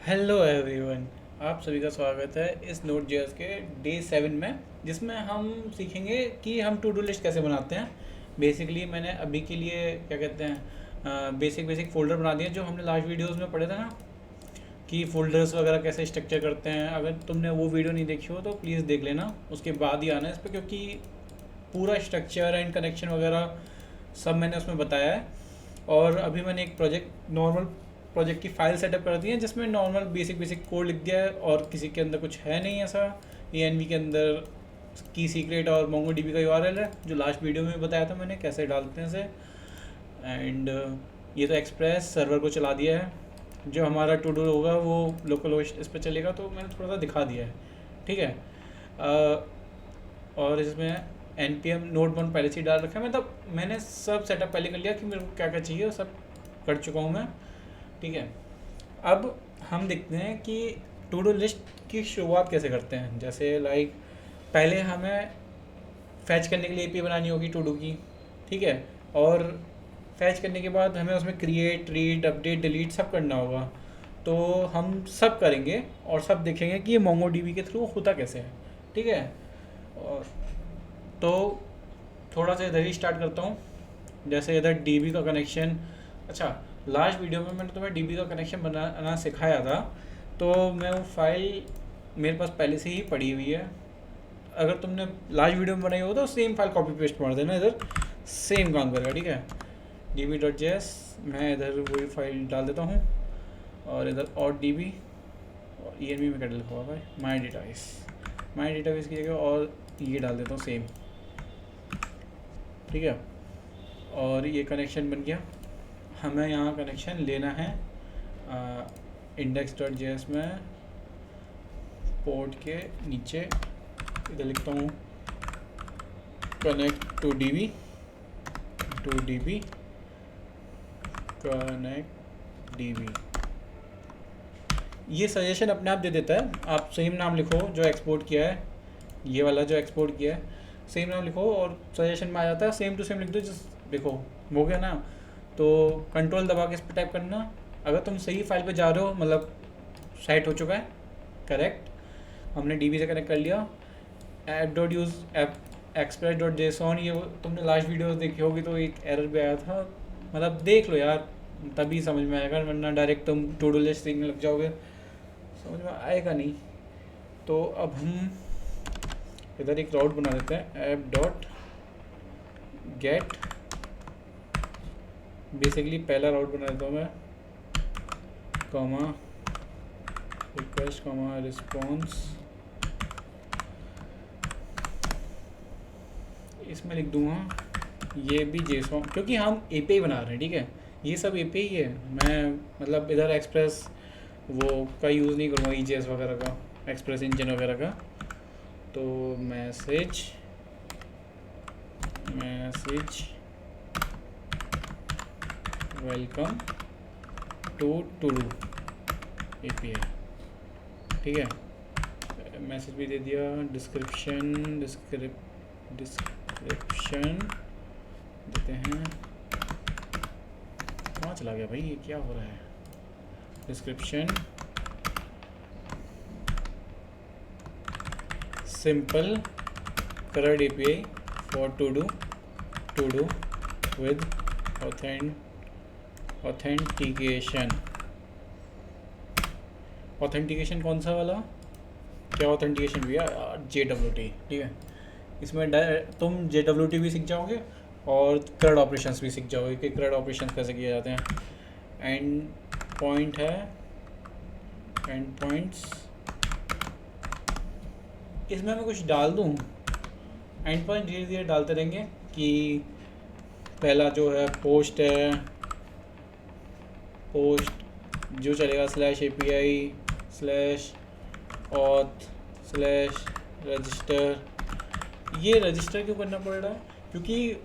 Hello everyone. आप सभी का स्वागत है इस नोट जेएस के डे 7 में, जिसमें हम सीखेंगे कि हम टू डू लिस्ट कैसे बनाते हैं। बेसिकली मैंने अभी के लिए क्या कहते हैं बेसिक बेसिक फोल्डर बना दिए, जो हमने लास्ट वीडियोस में पढ़े थे ना, कि फोल्डर्स वगैरह कैसे स्ट्रक्चर करते हैं। अगर तुमने वो वीडियो नहीं देखी हो तो प्लीज़ देख लेना, उसके बाद ही आना इस पर, क्योंकि पूरा स्ट्रक्चर एंड कनेक्शन वगैरह सब मैंने उसमें बताया है। और अभी मैंने एक नॉर्मल प्रोजेक्ट की फाइल सेटअप कर दी है, जिसमें नॉर्मल बेसिक बेसिक कोड लिख दिया है और किसी के अंदर कुछ है नहीं ऐसा। ENV के अंदर की सीक्रेट और मोंगो डीबी का URL है, जो लास्ट वीडियो में बताया था मैंने कैसे डालते हैं इसे। एंड ये तो एक्सप्रेस सर्वर को चला दिया है। जो हमारा टू डू होगा वो लोकल होस्ट इस पर चलेगा, तो मैंने थोड़ा सा दिखा दिया है। ठीक है। और इसमें npm नोड 1 पहले से ही डाल रखा है। मतलब मैंने सब सेटअप पहले कर लिया कि मेरे को क्या क्या चाहिए, वो सब कर चुका हूँ मैं। ठीक है। अब हम देखते हैं कि टू डू लिस्ट की शुरुआत कैसे करते हैं। जैसे लाइक पहले हमें फैच करने के लिए API बनानी होगी टू डू की। ठीक है। और फैच करने के बाद हमें उसमें क्रिएट, रीड, अपडेट, डिलीट सब करना होगा। तो हम सब करेंगे और सब देखेंगे कि ये मोंगो डीबी के थ्रू होता कैसे है। ठीक है। और तो थोड़ा सा इधर ही स्टार्ट करता हूँ। जैसे इधर डीबी का कनेक्शन। अच्छा, लास्ट वीडियो में मैंने तुम्हें डीबी का कनेक्शन बनाना सिखाया था, तो मैं वो फाइल मेरे पास पहले से ही पड़ी हुई है। अगर तुमने लास्ट वीडियो में बनाई हो तो सेम फाइल कॉपी पेस्ट मार देना, इधर सेम काम करेगा। ठीक है। db.js, मैं इधर वही फाइल डाल देता हूँ। और इधर और db और env में क्या लिखा हुआ है, माई डेटाबेस की जगह और ये डाल देता हूँ सेम। ठीक है। और ये कनेक्शन बन गया। हमें यहाँ कनेक्शन लेना है index.js में पोर्ट के नीचे इधर लिखता हूँ connect to DB connect DB. ये सजेशन अपने आप दे देता है। आप सेम नाम लिखो जो एक्सपोर्ट किया है, ये वाला जो एक्सपोर्ट किया है सेम नाम लिखो और सजेशन में आ जाता है। सेम टू सेम लिख दो। जिस देखो हो गया ना, तो कंट्रोल दबा के इस पर टाइप करना। अगर तुम सही फाइल पे जा रहे हो, मतलब साइट हो चुका है करेक्ट, हमने डीबी से कनेक्ट कर लिया। ऐप express.json, ये तुमने लास्ट वीडियो देखी होगी तो एक एरर भी आया था। मतलब देख लो यार, तभी समझ में आएगा, वरना डायरेक्ट तुम टू डू लिस्ट सीखने लग जाओगे, समझ में आएगा नहीं। तो अब हम इधर एक राउट बना देते हैं, app.get। बेसिकली पहला राउट बना देता हूँ मैं, कॉमा रिक्वेस्ट कॉमा रिस्पॉन्स। इसमें लिख दूँगा ये भी जेसॉन, क्योंकि हम API बना रहे हैं। ठीक है। ये सब API ही है। मैं मतलब इधर एक्सप्रेस वो का यूज़ नहीं करूँगा, EJS वगैरह का, एक्सप्रेस इंजन वगैरह का। तो message welcome to to API। ठीक है। मैसेज भी दे दिया, डिस्क्रिप्शन देते हैं। कहाँ चला गया भाई, ये क्या हो रहा है। Description simple CRUD API for to do with authentication कौन सा वाला, क्या ऑथेंटिकेशन भैया, JWT। ठीक है। इसमें तुम JWT भी सीख जाओगे और CRUD ऑपरेशंस भी सीख जाओगे कि CRUD ऑपरेशंस कैसे किए जाते हैं। एंड पॉइंट है, एंड पॉइंट्स, इसमें मैं कुछ डाल दूँ। एंड पॉइंट धीरे धीरे डालते रहेंगे कि पहला जो है पोस्ट है, पोस्ट जो चलेगा /API/auth/register। ये रजिस्टर क्यों करना पड़ रहा है, क्योंकि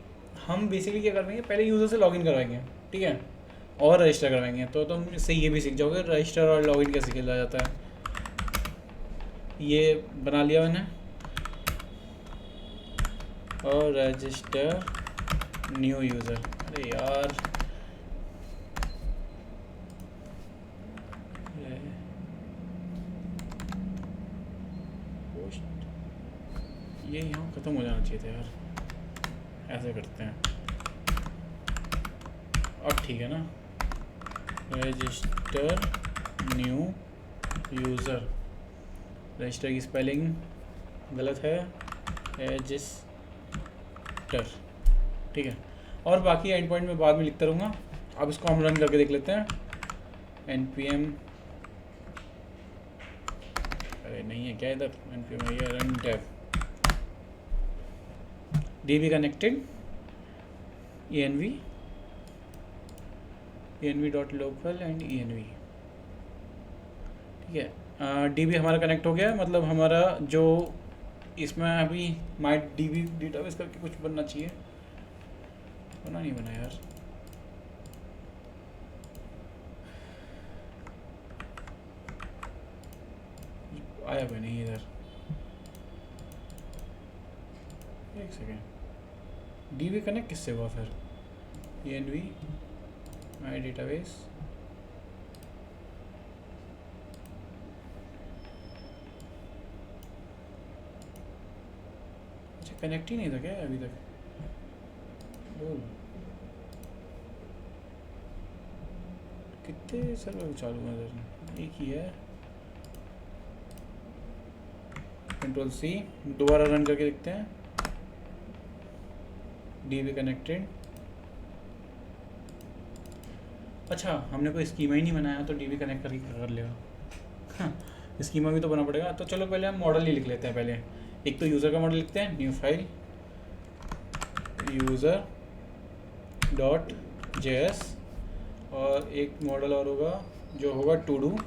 हम बेसिकली क्या करवाएंगे, पहले यूज़र से लॉगिन करवाएंगे। ठीक है। और रजिस्टर करवाएंगे। तो तुम इससे ये भी सीख जाओगे रजिस्टर और लॉगिन कैसे किया जाता है। ये बना लिया मैंने। और रजिस्टर न्यू यूज़र, अरे यार ये यहाँ ख़त्म हो जाना चाहिए था यार, ऐसे करते हैं अब ठीक है ना। रजिस्टर न्यू यूज़र, रजिस्टर की स्पेलिंग गलत है, रजिस्टर, ठीक है। और बाकी एंड पॉइंट में बाद में लिखता रहूँगा। अब इसको हम रन करके देख लेते हैं। npm, अरे नहीं है क्या इधर, npm है ये, run tab, db connected, env.local and env, ठीक है। db हमारा कनेक्ट हो गया, मतलब हमारा जो इसमें अभी माई db डेटाबेस करके कुछ बनना चाहिए, बना नहीं बना यार, आया भी नहीं इधर, एक सेकेंड। db कनेक्ट किससे हुआ फिर, env माई डेटाबेस, अच्छा कनेक्ट ही नहीं था क्या अभी तक, कितने सर्वर चालू है इधर, एक ही है। कंट्रोल सी, दोबारा रन करके देखते हैं। db कनेक्टेड, अच्छा हमने कोई स्कीमा ही नहीं बनाया तो db कनेक्ट करके कर लेगा, स्कीमा भी तो बना पड़ेगा। तो चलो पहले हम मॉडल ही लिख लेते हैं। पहले एक तो यूज़र का मॉडल लिखते हैं, new file user dot JS, और एक मॉडल और होगा जो होगा टू डू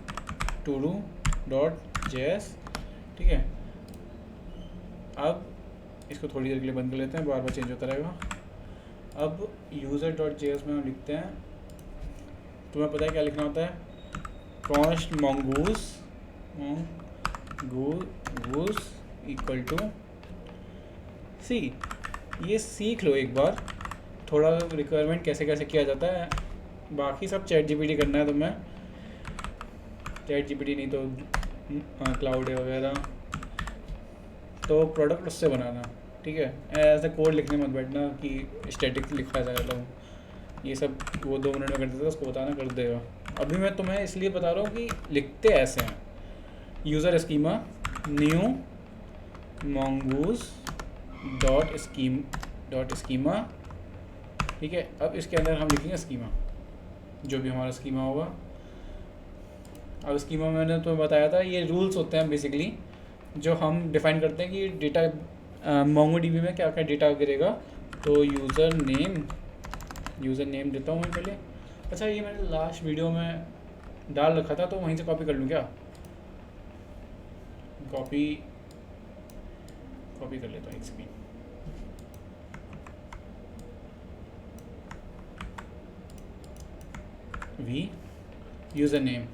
डॉट जेएस, ठीक है। अब इसको थोड़ी देर के लिए बंद कर लेते हैं, बार बार चेंज होता रहेगा। अब यूज़र डॉट जेएस में हम लिखते हैं, तुम्हें पता है क्या लिखना होता है, कॉन्स्ट mongoose इक्वल टू सी। ये सीख लो एक बार, थोड़ा रिक्वायरमेंट कैसे कैसे किया जाता है, बाकी सब चैट जीपीटी करना है तुम्हें, चैट जीपीटी नहीं तो क्लाउड वगैरह, तो प्रोडक्ट उससे बनाना, ठीक है। ऐसे कोड लिखने मत बैठना कि स्टैटिक लिखा जाएगा, ये सब वो 2 मिनट में कर देता है, उसको बताना कर देगा। अभी मैं तुम्हें इसलिए बता रहा हूँ कि लिखते ऐसे हैं, user schema new mongoose dot schema, ठीक है। अब इसके अंदर हम लिखेंगे स्कीमा, जो भी हमारा स्कीमा होगा। अब स्कीमा मैंने तो बताया था, ये रूल्स होते हैं बेसिकली जो हम डिफ़ाइन करते हैं कि डेटा मोंगोडीबी में क्या क्या डेटा गिरेगा। तो यूज़र नेम देता हूँ मैं पहले। अच्छा ये मैंने लास्ट वीडियो में डाल रखा था, तो वहीं से कॉपी कर लूँ क्या, कॉपी कर लेता हूँ एक सेकेंड। वी यूज़र नेम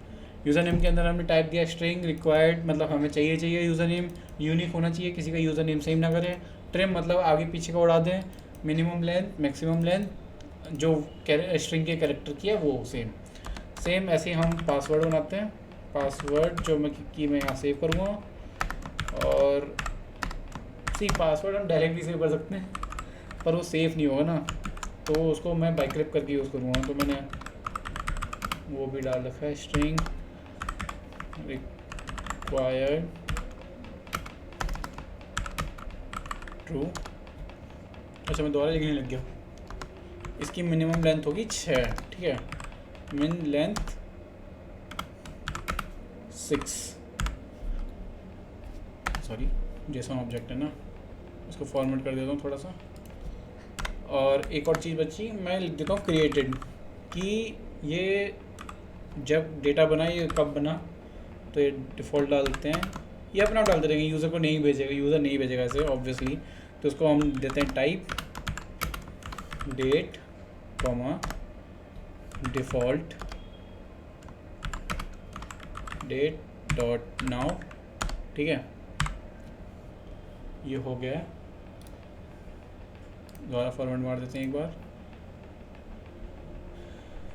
के अंदर हमने टाइप दिया स्ट्रिंग रिक्वायर्ड, मतलब हमें चाहिए यूज़र नेम यूनिक होना चाहिए, किसी का यूज़र नेम सेम ना करें। ट्रिम मतलब आगे पीछे का उड़ा दें। मिनिमम लेंथ मैक्सिमम लेंथ जो स्ट्रिंग के कैरेक्टर की है वो सेम ऐसे ही हम पासवर्ड बनाते हैं। पासवर्ड जो मैं यहाँ सेव करूँगा, और पासवर्ड हम डायरेक्ट भी सेव कर सकते हैं पर वो सेफ़ नहीं होगा ना, तो उसको मैं बाइक्रिप्ट करके यूज़ करूँगा। तो मैंने वो भी डाल रखा है, स्ट्रिंग रिक्वायर्ड ट्रू। अच्छा मैं दोबारा लिखने लग गया। इसकी मिनिमम लेंथ होगी 6, ठीक है, min length 6, sorry Jason object है ना, इसको फॉर्मेट कर देता हूँ थोड़ा सा। और एक और चीज़ बची, मैं लिख देता हूँ क्रिएटेड, कि ये जब डेटा बना ये कब बना, तो ये डिफ़ॉल्ट डाल देते हैं, ये अपना डालते रहेंगे, यूज़र को नहीं भेजेगा, यूज़र नहीं भेजेगा ऐसे ऑब्वियसली। तो उसको हम देते हैं type date comma default date dot now, ठीक है। ये हो गया, दोबारा फॉर्मेट मार देते हैं एक बार।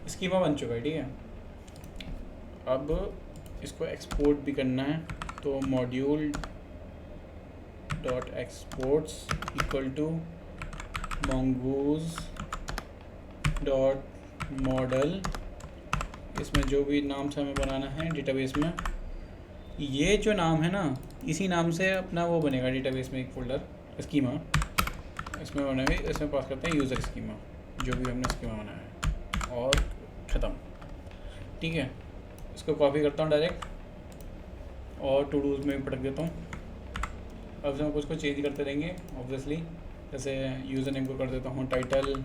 स्कीमा बन चुका है, ठीक है। अब इसको एक्सपोर्ट भी करना है, तो module dot exports equal to mongoose dot model, इसमें जो भी नाम से हमें बनाना है डेटाबेस में, ये जो नाम है ना इसी नाम से अपना वो बनेगा डेटाबेस में एक फोल्डर स्कीमा, इसमें बनेगा, इसमें पास करते हैं यूज़र स्कीमा, जो भी हमने स्कीमा बनाया है, और ख़त्म। ठीक है, इसको कॉपी करता हूँ डायरेक्ट और टू डूज में भी पटक देता हूँ। अब हम कुछ को चेंज करते रहेंगे ऑब्वियसली, जैसे यूज़र नेम को कर देता हूँ टाइटल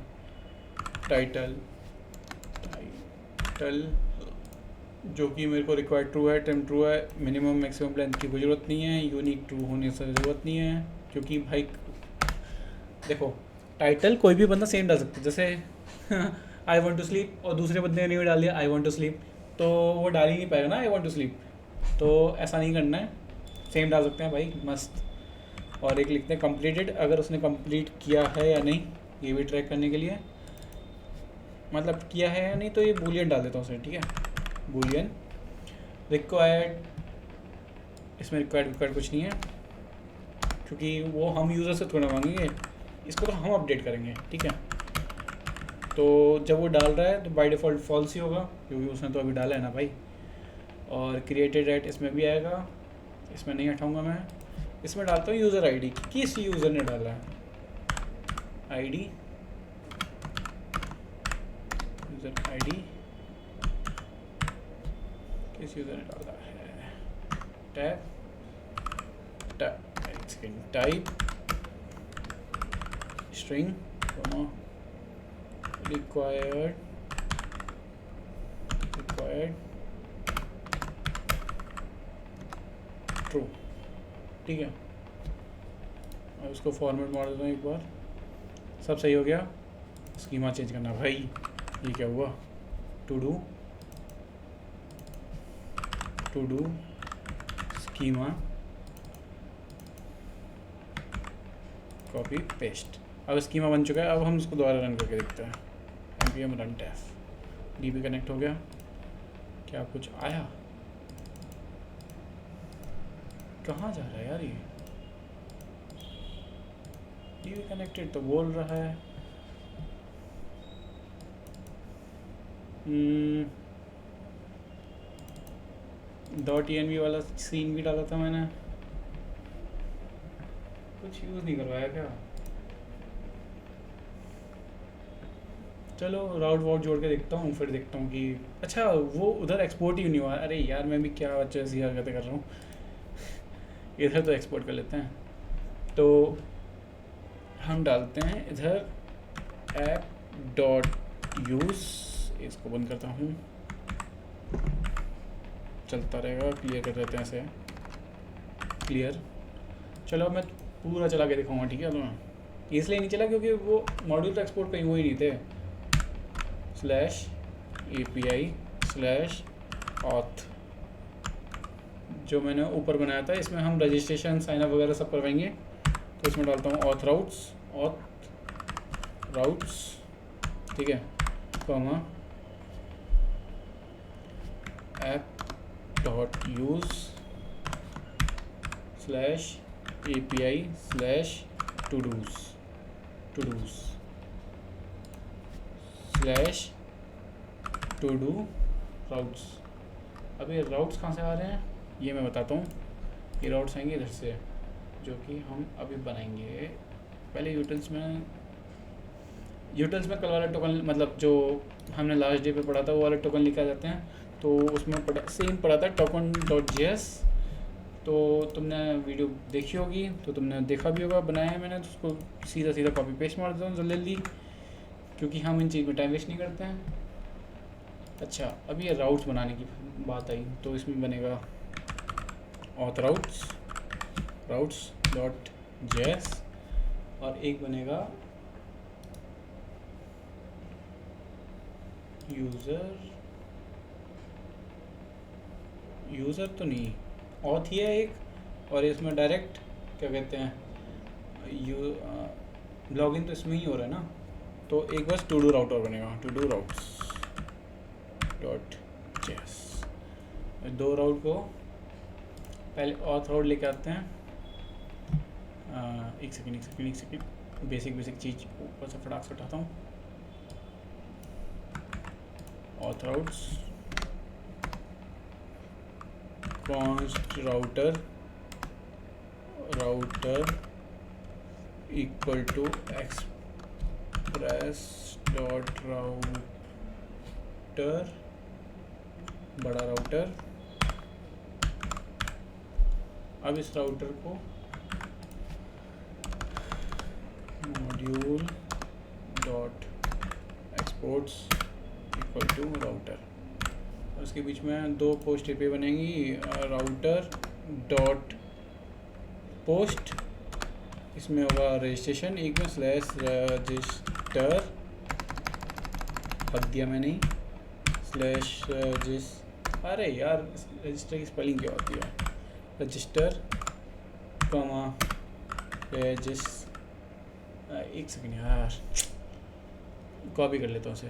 जो कि मेरे को रिक्वायर्ड ट्रू है, टेम ट्रू है, मिनिमम मैक्सिमम लेंथ की कोई ज़रूरत नहीं है, यूनिक ट्रू होने से ज़रूरत नहीं है, क्योंकि भाई देखो टाइटल कोई भी बंदा सेम डाल सकता है, जैसे आई वांट टू स्लीप और दूसरे बंदे ने भी डाल दिया आई वांट टू स्लीप, तो वो डाल ही नहीं पाएगा ना आई वांट टू स्लीप, तो ऐसा नहीं करना है, सेम डाल सकते हैं भाई मस्त। और एक लिखते हैं कंप्लीटेड, अगर उसने कंप्लीट किया है या नहीं ये भी ट्रैक करने के लिए, मतलब किया है या नहीं, तो ये बूलियन डाल देता हूँ उसमें। ठीक है, बूलियन रिक्वायर्ड, इसमें रिक्वायर्ड कुछ नहीं है क्योंकि वो हम यूज़र से थोड़ा मांगेंगे, इसको तो हम अपडेट करेंगे। ठीक है, तो जब वो डाल रहा है तो बाय डिफ़ॉल्ट फॉल्स ही होगा क्योंकि उसने तो अभी डाला है ना भाई। और क्रिएटेड एट इसमें भी आएगा, इसमें नहीं हटाऊँगा मैं, इसमें डालता हूँ यूज़र आईडी, किस यूज़र ने डाला है आईडी, यूज़र आईडी किस यूज़र ने डाला है, tab type string required true. ठीक है, अब इसको फॉर्मेट मार देता हूँ एक बार, सब सही हो गया। स्कीमा चेंज करना भाई, ये क्या हुआ, to do schema copy paste. अब स्कीमा बन चुका है, अब हम इसको दोबारा रन करके देखते हैं। npm run taf db connect हो गया, क्या कुछ आया, कहाँ जा रहा है यार ये, db कनेक्टेड तो बोल रहा है, .env वाला सीन भी डाला था मैंने, कुछ यूज़ नहीं करवाया क्या, चलो राउट वाउट जोड़ के देखता हूँ, फिर देखता हूँ कि अच्छा वो उधर एक्सपोर्ट ही नहीं हुआ। अरे यार मैं भी क्या बच्चे ऐसी हरकतें कर रहा हूँ इधर तो एक्सपोर्ट कर लेते हैं, तो हम डालते हैं इधर app.use, इसको बंद करता हूँ, चलता रहेगा, क्लियर कर देते हैं इसे, क्लियर। चलो मैं पूरा चला के दिखाऊंगा। ठीक है, तो मैं इसलिए नहीं चला क्योंकि वो मॉड्यूल तो एक्सपोर्ट कहीं हुए ही नहीं थे, /API/auth जो मैंने ऊपर बनाया था, इसमें हम रजिस्ट्रेशन साइनअप वगैरह सब करवाएंगे, तो इसमें डालता हूँ auth routes। ठीक है, कॉमा app.use/API/to-do routes। अब ये राउट्स कहाँ से आ रहे हैं ये मैं बताता हूँ। ये राउट्स आएंगे इधर से, जो कि हम अभी बनाएंगे। पहले यूटिल्स में कल वाला टोकन, मतलब जो हमने लास्ट डे पे पढ़ा था वो वाला टोकन लिखा जाते हैं, तो उसमें सेम पढ़ा था token.js, तो तुमने वीडियो देखी होगी तो तुमने देखा भी होगा, बनाया है मैंने, तो उसको सीधा कॉपी पेस्ट मार देता हूँ जल्दी, क्योंकि हम इन चीज़ में टाइम वेस्ट नहीं करते हैं। अच्छा, अब ये राउट्स बनाने की बात आई, तो इसमें बनेगा auth routes.js और एक बनेगा यूज़र तो नहीं, auth ही है एक, और इसमें डायरेक्ट क्या कहते हैं लॉगिन तो इसमें ही हो रहा है ना, तो एक बस टू डू राउटर बनेगा, to-do routes.js। दो राउट को पहले auth राउट लेके आते हैं, एक सेकंड बेसिक चीज़ ऊपर से फटाक से उठाता हूँ। Auth routes const router equal to express dot router बड़ा राउटर। अब इस राउटर को module dot exports equal to router, उसके बीच में दो पोस्ट टिपें बनेंगी। राउटर डॉट पोस्ट, इसमें होगा रजिस्ट्रेशन, एक में स्लैश रजिस्टर हद दिया मैंने ही, स्लैश अरे यार रजिस्टर की स्पेलिंग क्या होती है, रजिस्टर कॉमा एक सेकंड यार कॉपी कर लेता हूँ उसे,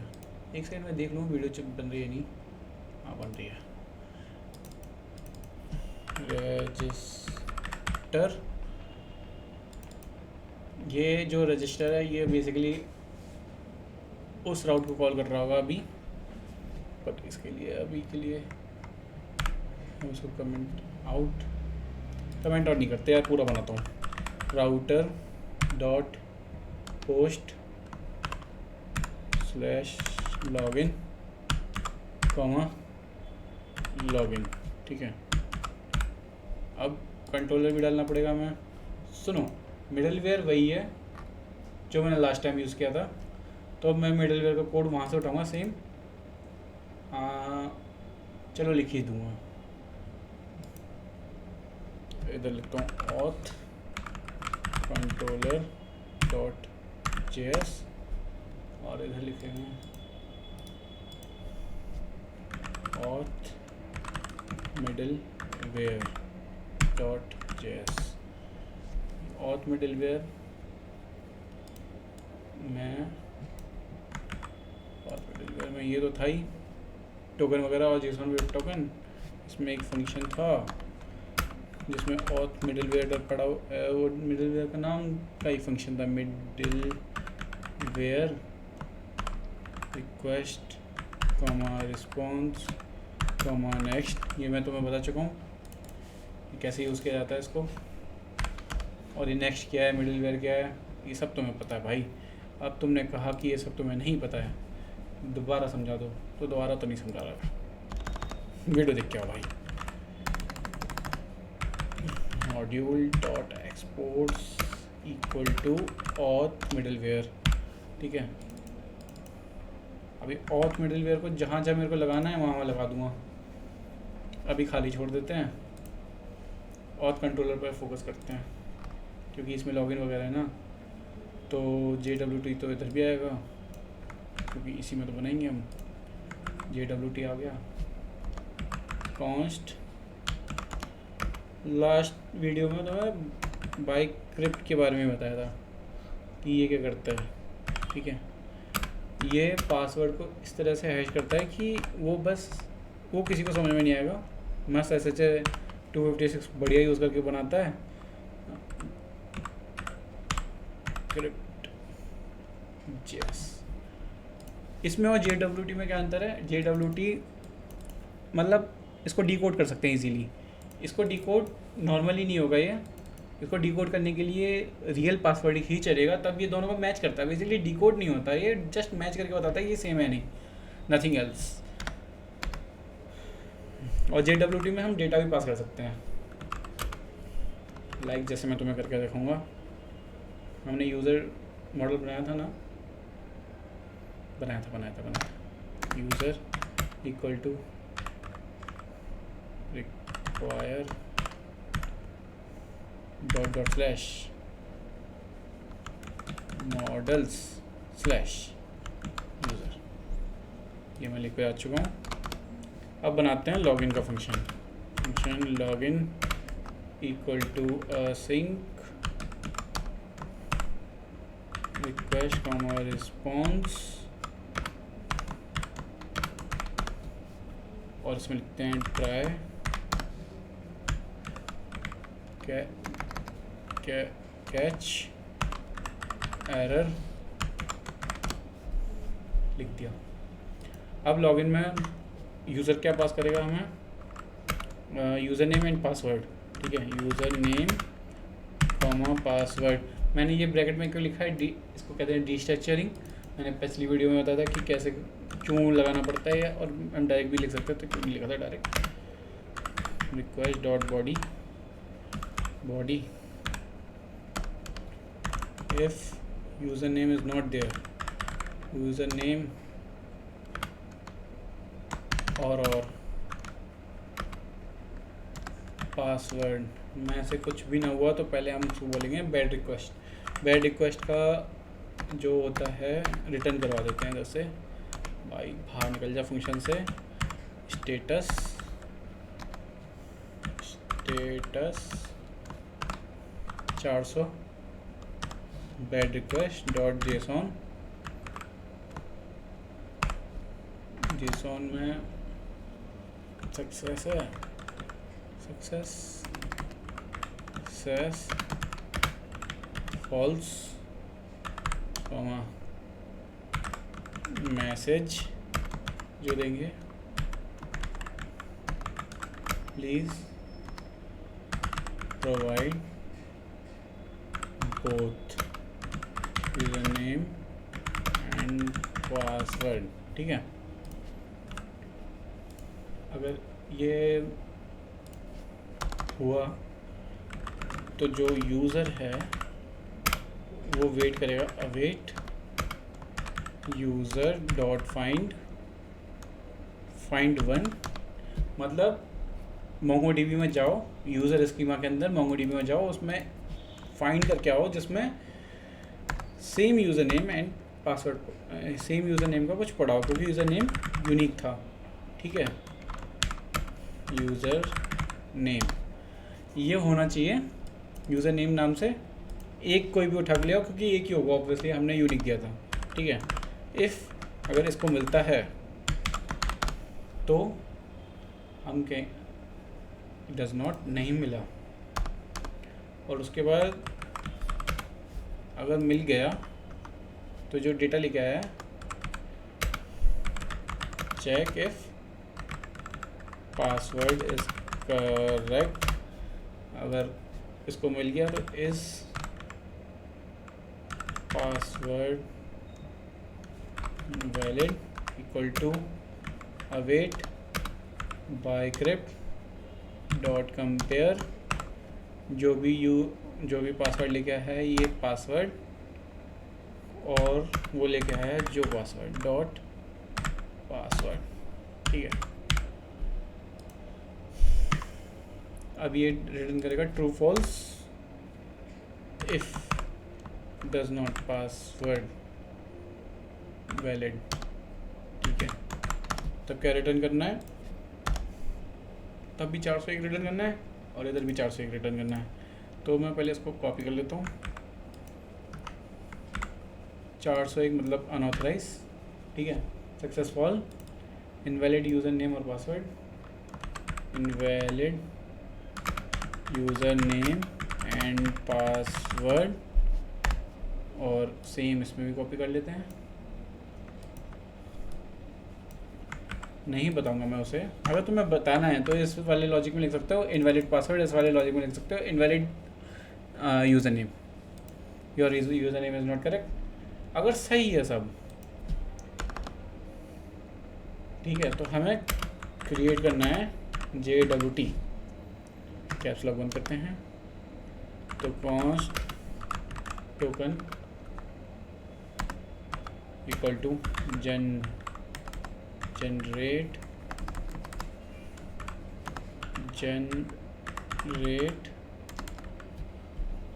एक सेकंड में देख लूँ वीडियो चुप बन रही है नहीं। हाँ बन रही है। रजिस्टर, ये जो रजिस्टर है ये बेसिकली उस राउट को कॉल कर रहा होगा अभी, बट इसके लिए अभी के लिए हम उसको कमेंट आउट नहीं करते यार, पूरा बनाता हूँ। Router dot post slash login comma login, ठीक है। अब कंट्रोलर भी डालना पड़ेगा। मैं सुनो, मिडलवेयर वही है जो मैंने लास्ट टाइम यूज़ किया था, तो अब मैं मिडलवेयर का कोड वहाँ से उठाऊँगा सेम। चलो लिख ही दूँगा, इधर लिखता हूँ ऑथ कंट्रोलर डॉट जेएस और इधर लिखेंगे auth middleware dot JS. Auth middleware में ये तो था ही टोकन वगैरह और जेसन वेब टोकन, इसमें एक फंक्शन था जिसमें ऑथ मिडलवेयर पड़ा, वो मिडलवेयर का नाम का ही फंक्शन था, middleware request comma response comma next. ये मैं तुम्हें बता चुका हूँ कैसे यूज़ किया जाता है इसको, और ये नेक्स्ट क्या है, मिडलवेयर क्या है, ये सब तुम्हें पता है भाई। अब तुमने कहा कि ये सब तुम्हें नहीं पता है, दोबारा समझा दो, तो दोबारा तो नहीं समझा रहा, वीडियो देख के आओ भाई। Module dot exports equal to auth middleware, ठीक है। अभी ऑथ मिडलवेयर को जहाँ जहाँ मेरे को लगाना है वहाँ लगा दूँगा, अभी खाली छोड़ देते हैं। ऑथ कंट्रोलर पर फोकस करते हैं क्योंकि इसमें लॉगिन वगैरह है ना, तो JWT तो इधर भी आएगा क्योंकि इसी में तो बनाएंगे हम। JWT आ गया। कॉन्स्ट, लास्ट वीडियो में तो मैं बाइक्रिप्ट के बारे में बताया था कि ये क्या करता है, ठीक है। ये पासवर्ड को इस तरह से हैश करता है कि वो किसी को समझ में नहीं आएगा। मस्त SSH 256 बढ़िया यूज़ करके बनाता है। क्रिप्ट जेएस, इसमें और JWT में क्या अंतर है? JWT मतलब इसको डिकोड कर सकते हैं इजीली, इसको डिकोड नॉर्मली नहीं होगा। ये इसको डिकोड करने के लिए रियल पासवर्ड ही चलेगा, तब ये दोनों को मैच करता है। बेसिकली डिकोड नहीं होता, ये जस्ट मैच करके बताता है ये सेम है नहीं, नथिंग एल्स। और JWT में हम डेटा भी पास कर सकते हैं, लाइक जैसे मैं तुम्हें करके दिखाऊंगा। हमने यूज़र मॉडल बनाया था ना, बनाया था user equal to require dot slash models slash user, ये मैं लिख के आ चुका हूँ। अब बनाते हैं लॉगिन का function login equal to sink request comma response, और इसमें लिखते हैं ट्राई कैच एरर लिख दिया। अब लॉगिन में यूज़र क्या पास करेगा हमें, यूज़र नेम एंड पासवर्ड, ठीक है, यूज़र नेम कॉमा पासवर्ड। मैंने ये ब्रैकेट में क्यों लिखा है, इसको कहते हैं डिस्ट्रक्चरिंग। मैंने पिछली वीडियो में बताया था कि कैसे क्यों लगाना पड़ता है, और हम डायरेक्ट भी लिख सकते हैं, तो क्यों नहीं लिखा था direct. Request dot body if user name is not there, user name और पासवर्ड में से कुछ भी ना हुआ तो पहले हम उसको बोलेंगे बैड रिक्वेस्ट। बैड रिक्वेस्ट का जो होता है रिटर्न करवा देते हैं, जैसे भाई बाहर निकल जा फंक्शन से, status 400 bad request dot JSON में सक्सेस है, सक्सेस फॉल्स कॉमा मैसेज जो देंगे, please provide both user name and password, ठीक है। अगर ये हुआ तो जो यूज़र है वो वेट करेगा, await user dot find one, मतलब मोंगोडीबी में जाओ, यूज़र स्कीमा के अंदर मोंगोडीबी में जाओ, उसमें फाइंड करके आओ जिसमें same user name and password, same user name का कुछ पढ़ाओ, क्योंकि यूज़र नेम यूनिक था, ठीक है। यूज़र नेम ये होना चाहिए, यूज़र नेम नाम से एक कोई भी उठा के लिया, क्योंकि एक ही होगा ऑब्वियसली, हमने यूनिक दिया था, ठीक है। इफ़ अगर इसको मिलता है तो हम कहें डज़ नॉट नहीं मिला, और उसके बाद अगर मिल गया तो जो डेटा लिखा है check if password is correct, अगर इसको मिल गया तो is password valid equal to await bcrypt dot compare, जो भी पासवर्ड लिखा है ये पासवर्ड, और वो लेके आया है जो पासवर्ड डॉट पासवर्ड, ठीक है। अब ये रिटर्न करेगा true false if does not password valid, ठीक है। तब क्या रिटर्न करना है, तब भी 401 रिटर्न करना है, और इधर भी 401 रिटर्न करना है। तो मैं पहले इसको कॉपी कर लेता हूँ, 401 मतलब अनऑथराइज, ठीक है। सक्सेसफुल इनवैलिड यूज़र नेम और password, invalid user name and password, और सेम इसमें भी कॉपी कर लेते हैं। नहीं बताऊंगा मैं उसे, अगर तुम्हें बताना है तो इस वाले लॉजिक में लिख सकते हो इनवैलिड पासवर्ड, इस वाले लॉजिक में लिख सकते हो invalid user name, your user name is not correct. अगर सही है सब, ठीक है, तो हमें क्रिएट करना है JWT, कैप्स लॉक बंद करते हैं, तो const token equal to generate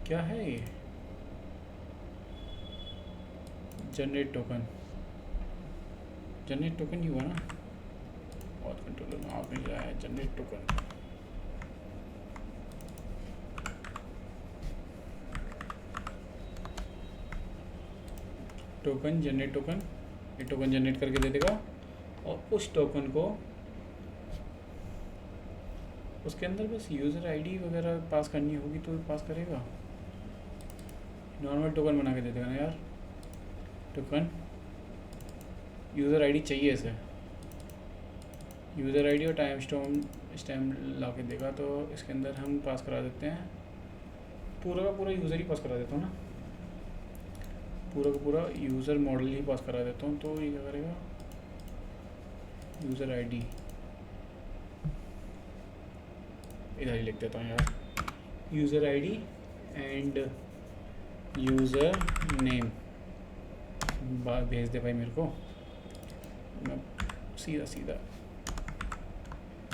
क्या है ये, जनरेट टोकन ही हुआ ना, बहुत कंट्रोलर में आप नहीं है, जनरेट टोकन जनरेट टोकन, ये टोकन जनरेट करके दे देगा, और उस टोकन को उसके अंदर बस यूज़र आईडी वगैरह पास करनी होगी तो पास करेगा। नॉर्मल टोकन बना के दे देगा ना यार। टोकन यूज़र आईडी चाहिए इसे, यूज़र आईडी और टाइम स्टैम्प ला के देगा। तो इसके अंदर हम पास करा देते हैं, पूरा का पूरा यूज़र ही पास करा देता हूँ ना, पूरा का पूरा यूज़र मॉडल ही पास करा देता हूँ। तो ये क्या करेगा, यूज़र आईडी इधर ही लिख देता हूँ यार, user ID end user name भेज दे भाई मेरे को। मैं सीधा सीधा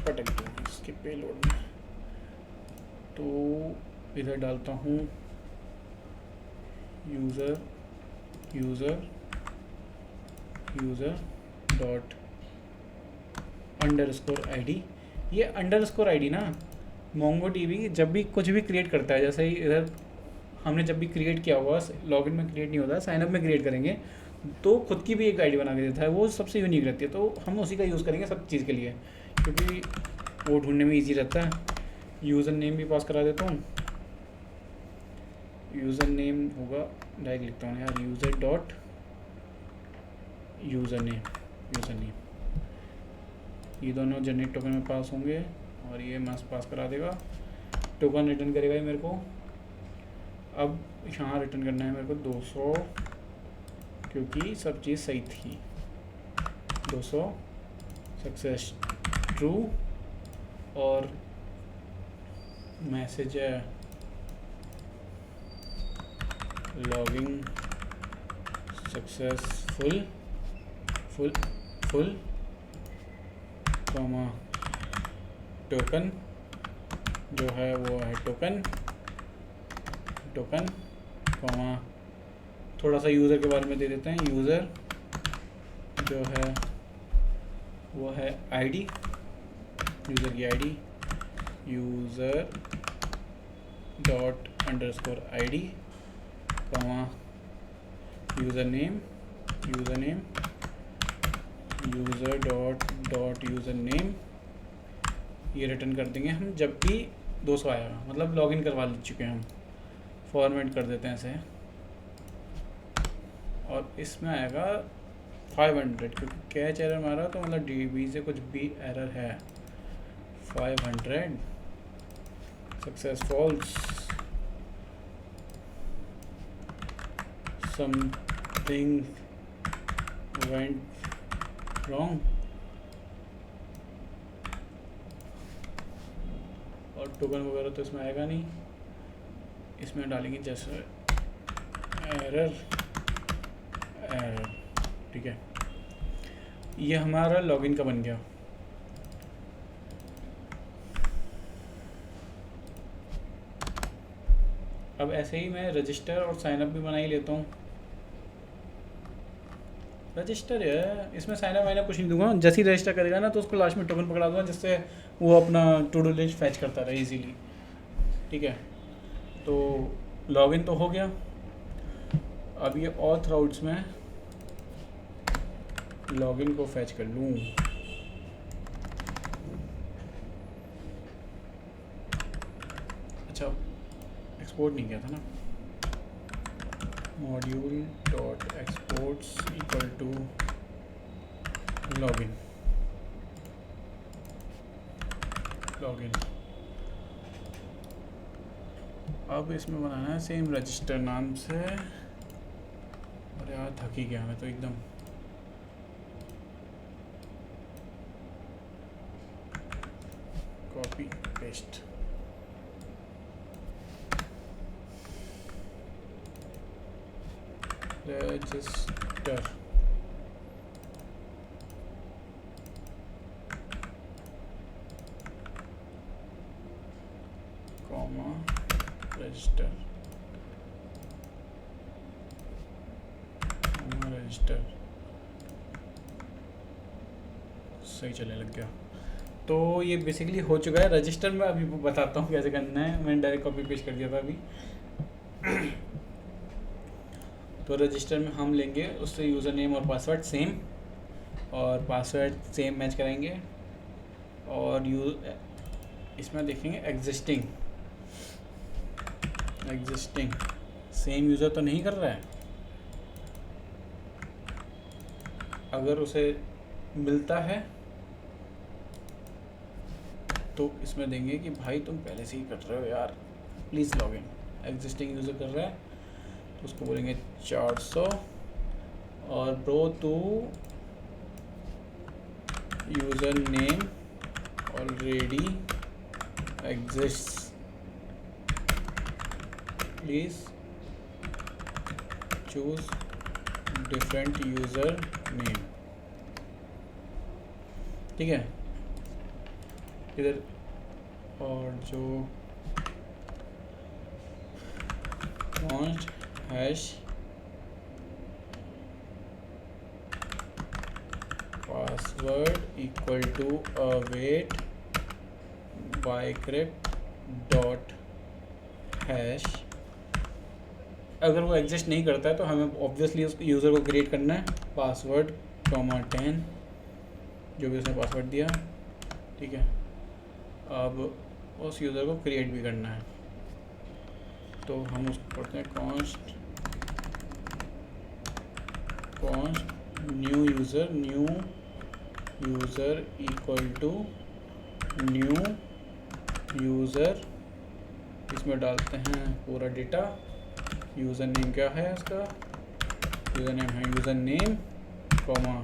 पटक दूँ इसके पेलोड में। तो इधर डालता हूँ यूज़र डॉट अंडरस्कोर आईडी। ये अंडरस्कोर आईडी ना MongoDB जब भी कुछ भी क्रिएट करता है, जैसे ही इधर हमने जब भी क्रिएट किया हुआ, लॉगिन में क्रिएट नहीं होता, साइनअप में क्रिएट करेंगे तो खुद की भी एक आईडी बना के देता है, वो सबसे यूनिक रहती है। तो हम उसी का यूज़ करेंगे सब चीज़ के लिए, क्योंकि वो ढूंढने में ईजी रहता है। यूज़र नेम भी पास करा देता हूँ, यूज़र नेम होगा, डायरेक्ट लिखता हूँ यार, यूज़र डॉट यूज़र नेम। ये दोनों जनरेट टोकन में पास होंगे और ये मास पास करा देगा, टोकन रिटर्न करेगा ये मेरे को। अब यहाँ रिटर्न करना है मेरे को 200, क्योंकि सब चीज़ सही थी। 200 सक्सेस ट्रू, और मैसेज है logging successful full comma token जो है वो है टोकन कॉमा, थोड़ा सा यूज़र के बारे में दे देते हैं। यूज़र जो है वो है आईडी, यूज़र की ID, user dot underscore ID comma user name user dot user name. ये रिटर्न कर देंगे हम जब भी 200 आएगा, मतलब लॉगिन करवा चुके हैं हम। फॉर्मेट कर देते हैं इसे, और इसमें आएगा 500, क्योंकि कैच एरर मारा तो मतलब DB से कुछ भी एरर है। 500 success false, something went wrong. और टोकन वगैरह तो इसमें आएगा नहीं, इसमें डालेंगे जैसे एरर। ठीक है, ये हमारा लॉगिन का बन गया। अब ऐसे ही मैं रजिस्टर और साइनअप भी बना ही लेता हूँ। रजिस्टर है, इसमें साइनअप वाइनअप कुछ नहीं दूंगा। जैसे ही रजिस्टर करेगा ना तो उसको लास्ट में टोकन पकड़ा दूंगा, जिससे वो अपना टू डू लिस्ट फैच करता रहे इजीली। ठीक है, तो लॉगिन तो हो गया। अब ये ऑथ राउट्स में लॉगिन को फैच कर लूँ। अच्छा, एक्सपोर्ट नहीं किया था ना, module dot exports equal to login. अब इसमें बनाना है सेम रजिस्टर नाम से। अरे यार थक ही गया मैं तो एकदम। Copy paste, register comma register सही चलने लग गया। तो ये बेसिकली हो चुका है। रजिस्टर में अभी बताता हूँ कैसे करना है, मैंने डायरेक्ट कॉपी पेस्ट कर दिया था अभी। तो रजिस्टर में हम लेंगे उससे यूज़र नेम और पासवर्ड सेम, और पासवर्ड सेम मैच कराएंगे, और इसमें देखेंगे एग्जिस्टिंग सेम यूज़र तो नहीं कर रहा है। अगर उसे मिलता है तो इसमें देंगे कि भाई तुम पहले से ही कर रहे हो यार, please log in. Existing user कर रहा है तो उसको बोलेंगे 400 और bro to user name already exists, please choose different user name. ठीक है, इधर और जो const hash password equal to await bcrypt dot hash. अगर वो एग्जिस्ट नहीं करता है तो हमें ऑब्वियसली उस यूज़र को क्रिएट करना है, पासवर्ड (10) जो भी उसने पासवर्ड दिया। ठीक है, अब उस यूज़र को क्रिएट भी करना है, तो हम उसको करते हैं const new user equal to new user. इसमें डालते हैं पूरा डेटा। यूज़र नेम क्या है उसका, यूज़र नेम है यूज़र नेम कॉमा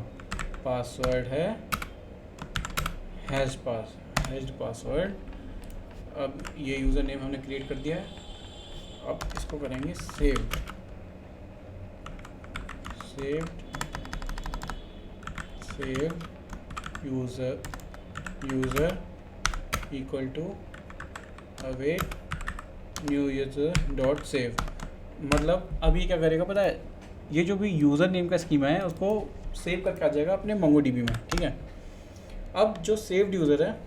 पासवर्ड है हैश पासवर्ड। अब ये यूज़र नेम हमने क्रिएट कर दिया है। अब इसको करेंगे save user equal to await new user dot save. मतलब अब ये क्या करेगा पता है, ये जो भी यूज़र नेम का स्कीमा है उसको सेव करके आ जाएगा अपने MongoDB में। ठीक है, अब जो सेव्ड यूज़र है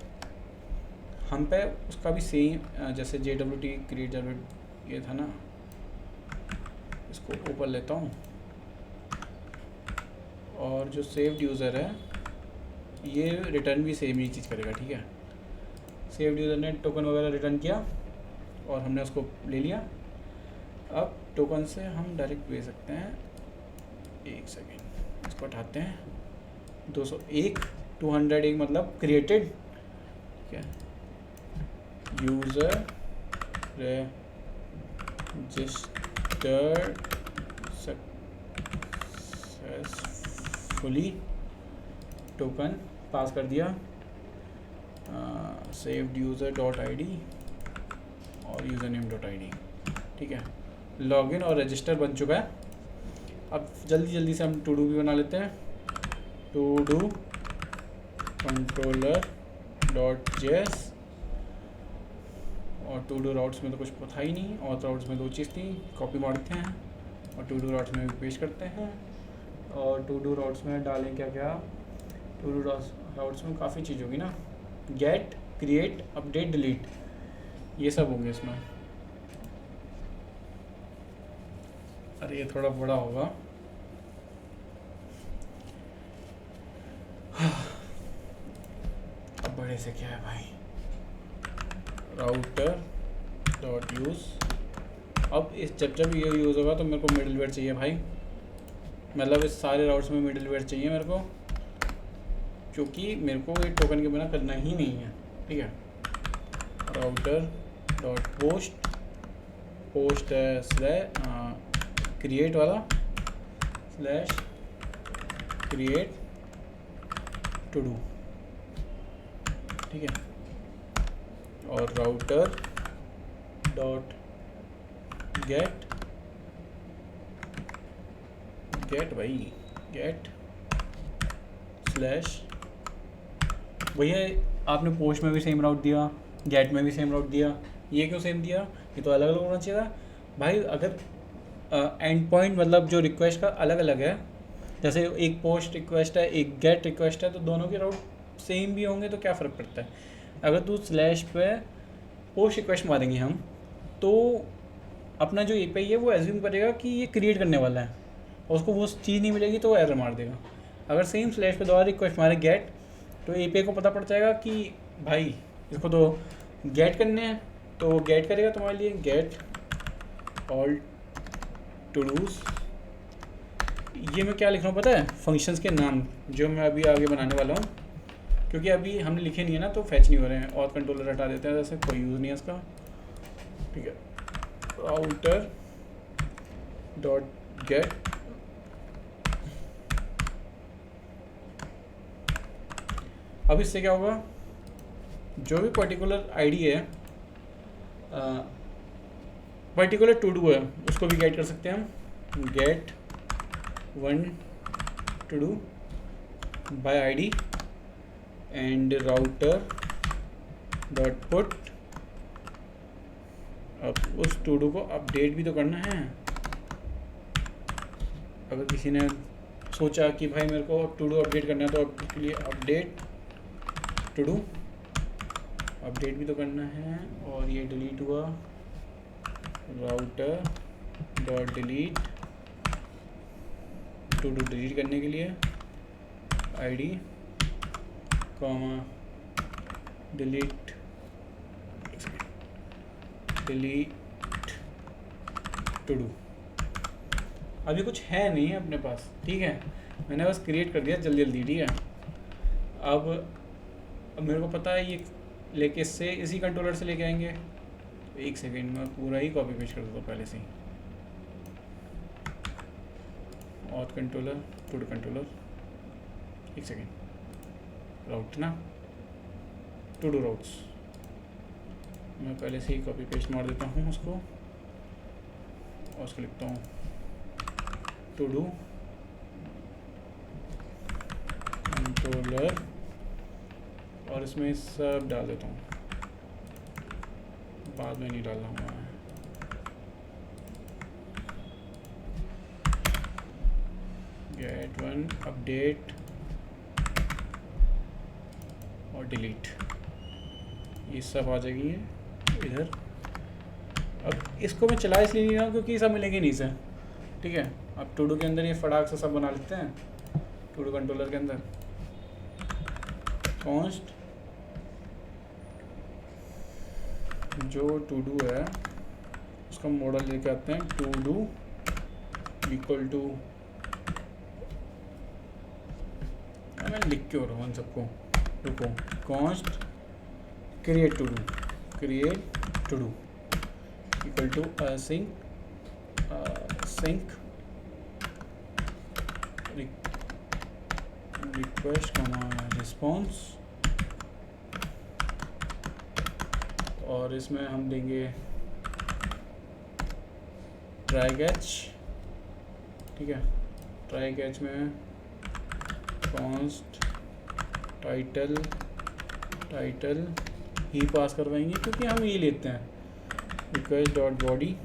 हम पे उसका भी सेम जैसे JWT क्रिएट ये था ना, इसको ऊपर लेता हूँ और जो सेव्ड यूज़र है ये रिटर्न भी सेम ही चीज़ करेगा। ठीक है, सेव्ड यूज़र ने टोकन वगैरह रिटर्न किया और हमने उसको ले लिया। अब टोकन से हम डायरेक्ट भेज सकते हैं। एक सेकेंड, इसको हटाते हैं। 201 मतलब क्रिएटेड। ठीक है, यूज़र रजिस्टर्ड सक्सेसफुली, टोकन पास कर दिया, सेव्ड यूज़र डॉट ID और यूज़र नेम डॉट ID। ठीक है, लॉगिन और रजिस्टर बन चुका है। अब जल्दी से हम टू डू भी बना लेते हैं। To do controller dot JS और टू डू राउट्स में तो कुछ पता ही नहीं, और राउट्स में 2 चीज़ थी, कॉपी मारते हैं और टू डू राउट्स में भी पेश करते हैं। और टू डू राउट्स में डालें क्या क्या, टू डू राउट्स में काफ़ी चीज़ होगी ना, गेट, क्रिएट, अपडेट, डिलीट, ये सब होंगे इसमें। अरे ये थोड़ा बड़ा होगा। अब बड़े से क्या है भाई, राउटर डॉट यूज़। अब इस जब ये यूज़ होगा तो मेरे को मिडलवेयर चाहिए भाई, मतलब इस सारे राउट्स में मिडलवेयर चाहिए मेरे को, क्योंकि मेरे को ये टोकन के बिना करना ही नहीं है। ठीक है, राउटर डॉट पोस्ट क्रिएट वाला / क्रिएट टू डू। ठीक है, और राउटर डॉट गेट / भैया आपने पोस्ट में भी सेम राउट दिया, गेट में भी सेम राउट दिया, ये क्यों सेम दिया, ये तो अलग अलग होना चाहिए था भाई। अगर एंड पॉइंट मतलब जो रिक्वेस्ट का अलग अलग है, जैसे एक पोस्ट रिक्वेस्ट है एक गेट रिक्वेस्ट है, तो दोनों के राउट सेम भी होंगे तो क्या फ़र्क पड़ता है। अगर तू स्लैश पे पोस्ट रिक्वेस्ट मारेंगे हम, तो अपना जो API है वो एज्यूम करेगा कि ये क्रिएट करने वाला है, और उसको वो चीज़ नहीं मिलेगी तो वो एरर मार देगा। अगर सेम स्लैश पे दोबारा रिक्वेस्ट मारे गेट, तो API को पता पड़ जाएगा कि भाई इसको तो गेट करने हैं, तो गेट करेगा तुम्हारे लिए गेट ऑल टू डूज, ये मैं क्या लिख रहा हूँ पता है, फंक्शंस के नाम जो मैं अभी आगे बनाने वाला हूँ, क्योंकि अभी हमने लिखे नहीं है ना तो फैच नहीं हो रहे हैं। और कंट्रोलर हटा देते हैं, जैसे कोई यूज़ नहीं है इसका, ठीक है। राउटर डॉट गेट, अब इससे क्या होगा, जो भी पर्टिकुलर आईडी है, पर्टिकुलर टू डू है, उसको भी गेट कर सकते हैं हम। Gate one to do by ID and router dot put. अब उस टू डू को अपडेट भी तो करना है। अगर किसी ने सोचा कि भाई मेरे को टू डू अपडेट करना है, तो उसके लिए अपडेट टू डू अपडेट भी तो करना है। और ये डिलीट हुआ, router dot delete, to do delete करने के लिए ID comma delete to do. अभी कुछ है नहीं अपने पास, ठीक है, मैंने बस क्रिएट कर दिया जल्दी जल्दी, ठीक है। अब मेरे को पता है ये लेके इससे इसी कंट्रोलर से लेके आएंगे। एक सेकेंड में पूरा ही कॉपी पेस्ट कर देता हूँ पहले से ही। Auth controller to do controller, एक सेकेंड, राउट ना, टू डू राउट्स, मैं पहले से ही कॉपी पेस्ट मार देता हूँ उसको, और उसको लिखता हूँ टू डू कंट्रोलर, और इसमें सब डाल देता हूँ, बाद में नहीं डालना हुआ है। गेट वन अपडेट और डिलीट, ये सब आ जाएगी इधर। अब इसको मैं चला इसलिए नहीं रहा हूँ क्योंकि सब मिलेंगे नहीं से, ठीक है। अब टू डू के अंदर ये फटाक से सब बना लेते हैं। टू डू कंट्रोलर के अंदर कॉन्स्ट जो टू डू है उसका मॉडल लेके आते हैं, टू डू इक्वल टू, मैं लिख के हो रहा हूँ इन सबको, रुको, const create to do equal to sink request response, और इसमें हम देंगे ट्राई कैच, ठीक है। ट्राई कैच में कॉन्स्ट टाइटल ही पास करवाएंगे क्योंकि हम ये लेते हैं। रिक्वेस्ट डॉट बॉडी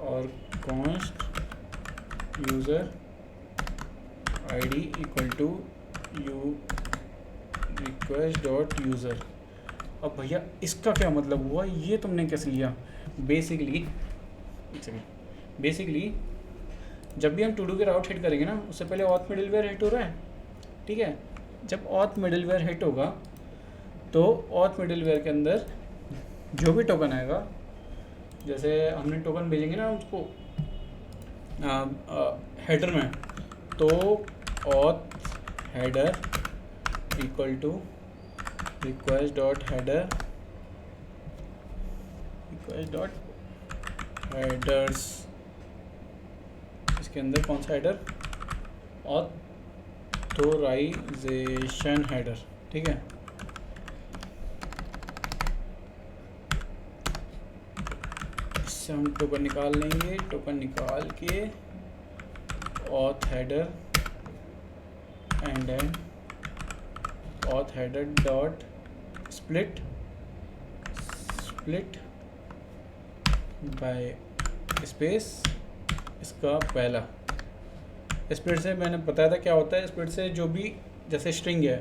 और const user ID equal to you request dot user. अब भैया इसका क्या मतलब हुआ, ये तुमने कैसे लिया? बेसिकली जब भी हम टू डू के राउट हिट करेंगे ना, उससे पहले ऑथ मिडलवेयर हिट हो रहा है, ठीक है। जब ऑथ मिडलवेयर हिट होगा तो ऑथ मिडलवेयर के अंदर जो भी टोकन आएगा, जैसे हमने टोकन भेजेंगे ना उसको हेडर में, तो auth header equal to request dot headers, इसके अंदर कौन सा हेडर, ऑथोराइजेशन हेडर, ठीक है। इससे हम टोकन निकाल लेंगे, टोकन निकाल के auth header and then auth header dot split by space, इसका पहला स्प्लिट से मैंने बताया था क्या होता है। स्प्लिट से जो भी जैसे स्ट्रिंग है,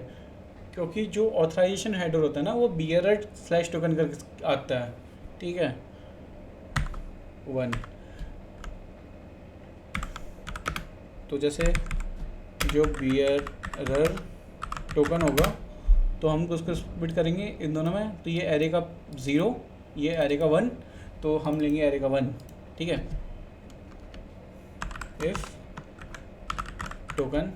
क्योंकि जो ऑथराइजेशन हेडर होता है ना वो बीयर स्लैश टोकन करके आता है, ठीक है, 1। तो जैसे जो बीयर टोकन होगा तो हम उसको स्प्लिट करेंगे इन दोनों में, तो ये एरे का 0, ये एरे का 1, तो हम लेंगे एरे का 1, ठीक है। If token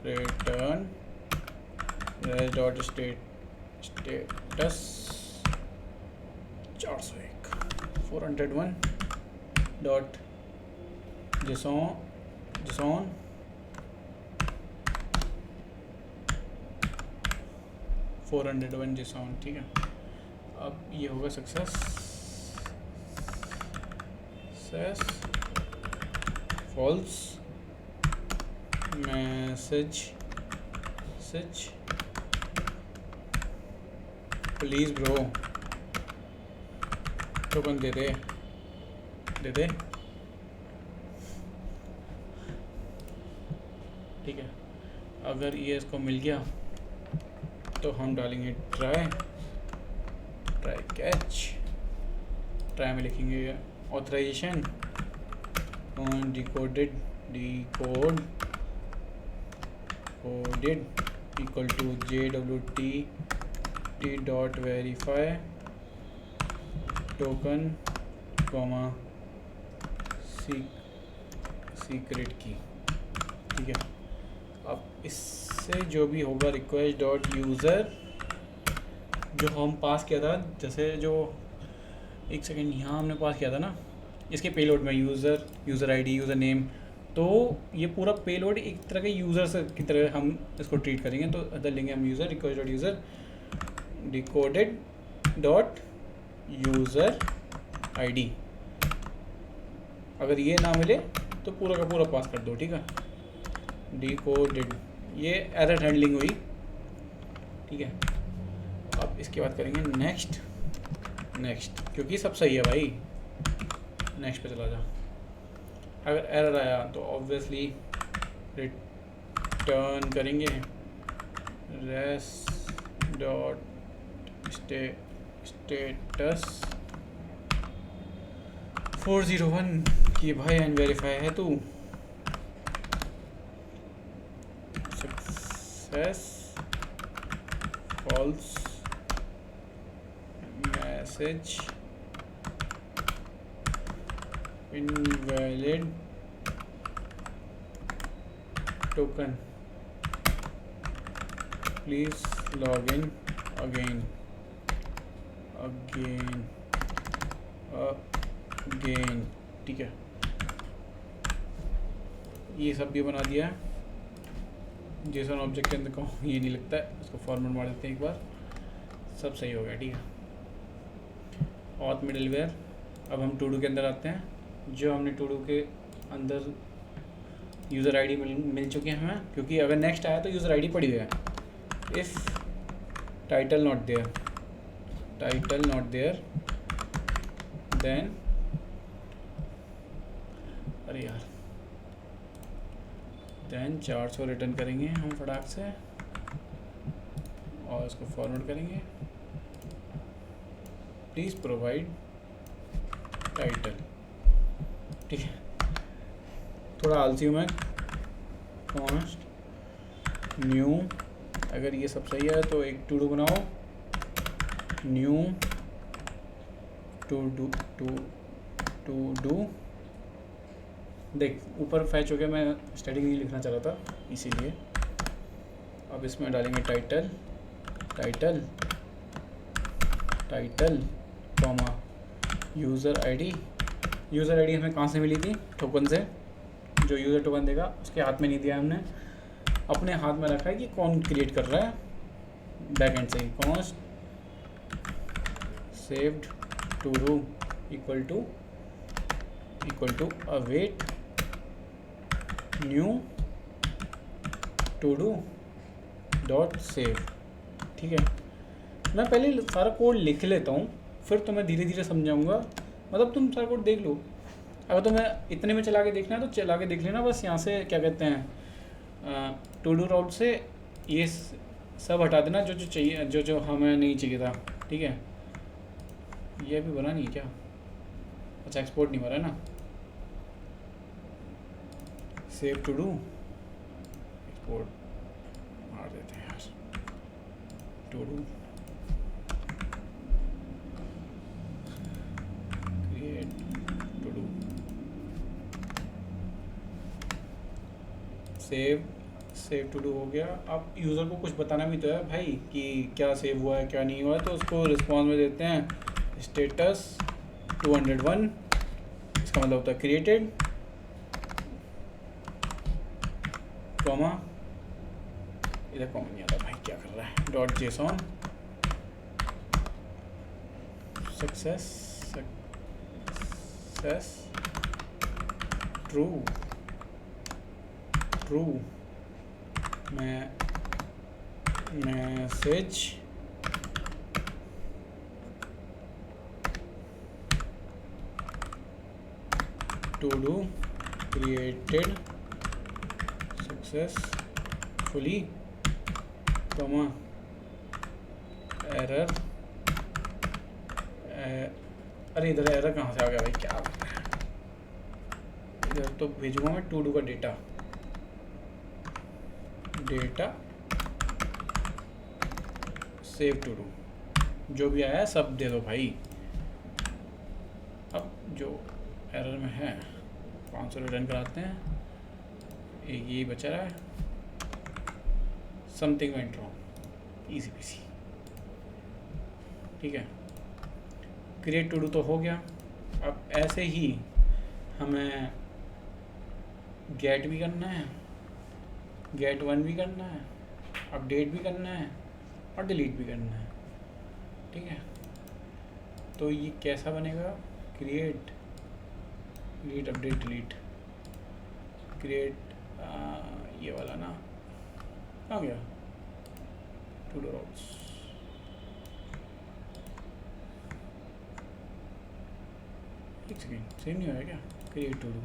return res dot status 401 401 dot JSON 401 JSON, ठीक है। अब ये होगा success false message please bro token दे दे ठीक है। अगर ये इसको मिल गया तो हम डालेंगे ट्राई कैच। ट्राई में लिखेंगे authorization on decode equal to JWT dot verify token comma secret key, ठीक है। अब इससे जो भी होगा रिक्वेस्ट डॉट यूज़र जो हम पास किया था, जैसे जो 1 सेकेंड यहाँ हमने पास किया था ना इसके पेलोड में यूज़र आईडी यूज़र नेम, तो ये पूरा पेलोड एक तरह के यूज़र से की तरह हम इसको ट्रीट करेंगे। तो अदर लेंगे हम user request dot user decoded dot user ID. अगर ये ना मिले तो पूरा का पूरा पास कर दो, ठीक है। डिकोडेड, ये एरर हैंडलिंग हुई, ठीक है। अब इसके बाद करेंगे नेक्स्ट क्योंकि सब सही है भाई। नेक्स्ट पे चला जा। अगर एरर आया तो ऑब्वियसली रिटर्न करेंगे res डॉट स्टेटस 401 कि भाई अनवेरीफाई है तू। Success false message invalid token please log in again, ठीक है। ये सब भी बना दिया है। JSON ऑब्जेक्ट के अंदर को ये नहीं लगता है, इसको फॉर्मेट मार देते हैं एक बार, सब सही हो गया, ठीक है। Auth middleware. अब हम टू डू के अंदर आते हैं। जो हमने टू डू के अंदर यूज़र आईडी मिल चुकी है हमें, क्योंकि अगर नेक्स्ट आया तो यूज़र आईडी पड़ी हुई है। If title not there then, अरे यार, देन 400 रिटर्न करेंगे हम फटाक से और इसको फॉरवर्ड करेंगे। प्लीज़ प्रोवाइड टाइटल, ठीक है। थोड़ा आलसी हूँ मैं। कॉन्स्ट न्यू, अगर ये सब सही है तो एक टू डू बनाओ, न्यू टू डू। देख ऊपर फैच हो गया, मैं स्टैटिक नहीं लिखना चाह रहा था इसीलिए। अब इसमें डालेंगे टाइटल कॉमा यूज़र आईडी हमें कहाँ से मिली थी? टोकन से। जो यूज़र टोकन देगा उसके हाथ में नहीं दिया हमने, अपने हाथ में रखा है कि कौन क्रिएट कर रहा है बैक एंड से ही। Const saved to do equal to await new to do dot save, ठीक है। मैं पहले सारा कोड लिख लेता हूँ, फिर तो मैं धीरे धीरे समझाऊँगा। मतलब तुम सारा कोड देख लो, अगर तुम्हें इतने में चला के देखना है तो चला के देख लेना। बस यहाँ से क्या कहते हैं, टू डू राउट से ये सब हटा देना जो चाहिए, जो हमें नहीं चाहिए था, ठीक है। ये भी बना नहीं क्या? अच्छा, एक्सपोर्ट नहीं हो रहा है ना। सेव टू डू एक्सपोर्ट मार देते हैं यार। To do create to do save to do हो गया। अब यूज़र को कुछ बताना भी तो है भाई कि क्या सेव हुआ है क्या नहीं हुआ है, तो उसको रिस्पॉन्स में देते हैं स्टेटस 201, इसका मतलब होता है क्रिएटेड, कॉमा, इधर कॉमा नहीं आता भाई, क्या कर रहा है, dot JSON success true message to do created successfully, comma, error, अरे इधर एरर कहाँ से आ गया भाई, क्या कर रहा है, इधर तो भेजूंगा मैं टू डू का डेटा सेव टू डू, जो भी आया है सब दे दो भाई। अब जो एरर में है 500 रिटर्न कराते हैं, एक यही बचा रहा है, something went wrong, easy PC, ठीक है। क्रिएट टू डू तो हो गया। अब ऐसे ही हमें गेट भी करना है, गेट वन भी करना है, अपडेट भी करना है और डिलीट भी करना है, ठीक है। तो ये कैसा बनेगा, क्रिएट अपडेट डिलीट, क्रिएट ये वाला ना आ गया, टू डू राउट्स, एक सेकेंड, सेम नहीं होगा क्या, create to do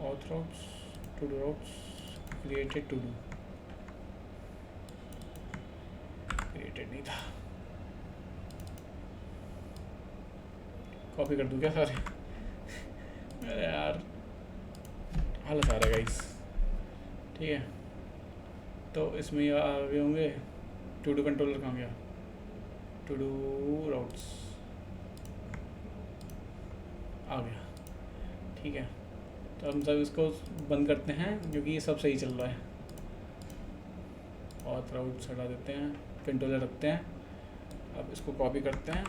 auth routes, to do routes, created to do, created नहीं था, कॉपी कर दूँ क्या सारे अरे यार हालत आ रहा है गाइस, ठीक है। तो इसमें ये आ गए होंगे, टू डू कंट्रोलर कहाँ गया, टू डू राउट्स आ गया, ठीक है। तो हम सब इसको बंद करते हैं क्योंकि ये सब सही चल रहा है, और राउट्स हटा देते हैं, कंट्रोलर रखते हैं। अब इसको कॉपी करते हैं,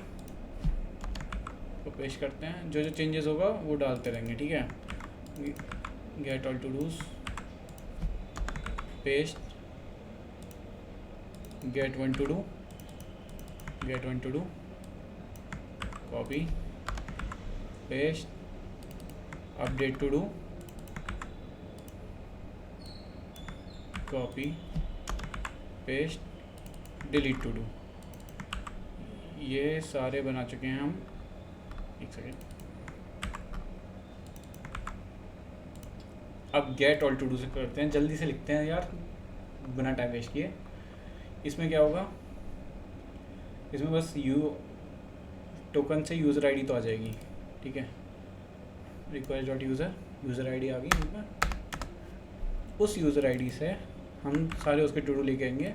इसको पेस्ट करते हैं, जो जो चेंजेस होगा वो डालते रहेंगे, ठीक है। Get all to dos, paste, get one to do, copy, paste, update to do, copy, paste, delete to do, ये सारे बना चुके हैं हम। एक सेकेंड, अब गेट ऑल टू डू से करते हैं, जल्दी से लिखते हैं यार बिना टाइम वेस्ट किए। इसमें क्या होगा, इसमें बस टोकन से यूज़र आईडी तो आ जाएगी, ठीक है। रिक्वेस्ट डॉट यूज़र आईडी आ गई इसमें, उस यूज़र आईडी से हम सारे उसके टू डू लेके आएंगे।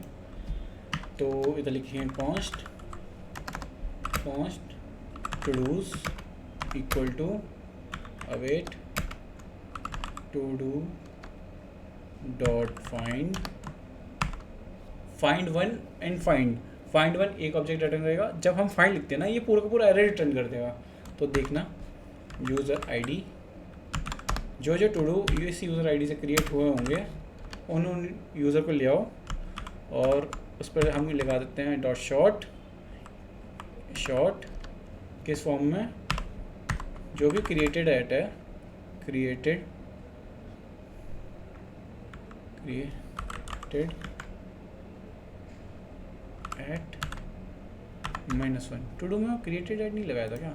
तो इधर लिखेंगे const to dos equal to await to do dot find one and find one एक ऑब्जेक्ट रिटर्न करेगा। जब हम फाइंड लिखते हैं ना, ये पूरा का पूरा एरर रिटर्न कर देगा। तो देखना, यूज़र आईडी, जो जो टू डू इस यूज़र आईडी से क्रिएट हुए होंगे उन यूज़र को ले आओ और उस पर हम लगा देते हैं डॉट शॉर्ट किस फॉर्म में, जो भी क्रिएटेड एट है, क्रिएटेड एट -1। टू डू में क्रिएटेड एट नहीं लगाया था क्या,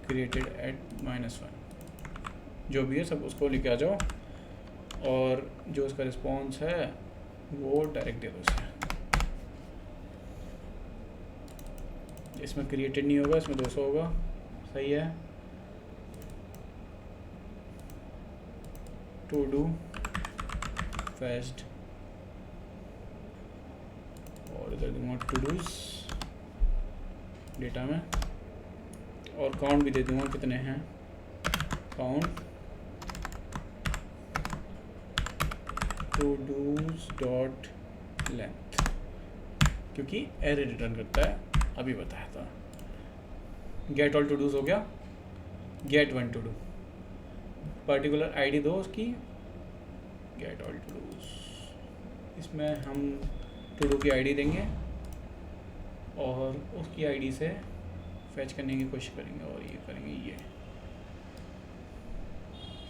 क्रिएटेड एट -1, जो भी है सब उसको लेके आ जाओ और जो उसका रिस्पॉन्स है वो डायरेक्ट दे दो उसे। इसमें क्रिएटेड नहीं होगा, इसमें 200 होगा, सही है। टू डू फेस्ट कर दूँगा टू डूज डेटा में, और काउंट भी दे दूँगा कितने हैं, count to dos dot length, क्योंकि एरे रिटर्न करता है, अभी बताया था। गेट ऑल टू डूज हो गया, gate one to do, particular ID दो उसकी, गेट ऑल टू डूज, इसमें हम टू डू की आईडी देंगे और उसकी आईडी से फैच करने की कोशिश करेंगे, और ये करेंगे, ये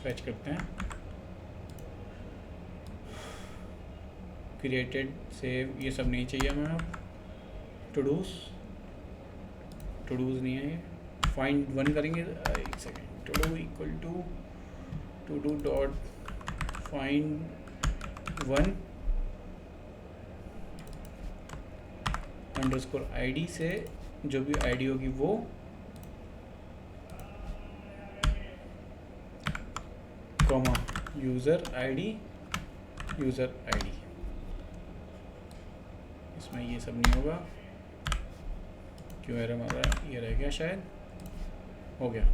फैच करते हैं, क्रिएटेड सेव, ये सब नहीं चाहिए हमें अब, टू डूज नहीं है ये, फाइंड वन करेंगे, एक second, to do equal to do dot find one underscore ID से जो भी आईडी होगी वो कॉमा यूज़र आईडी, इसमें ये सब नहीं होगा, क्यों एरर मार रहा है, ये रह गया शायद, हो गया।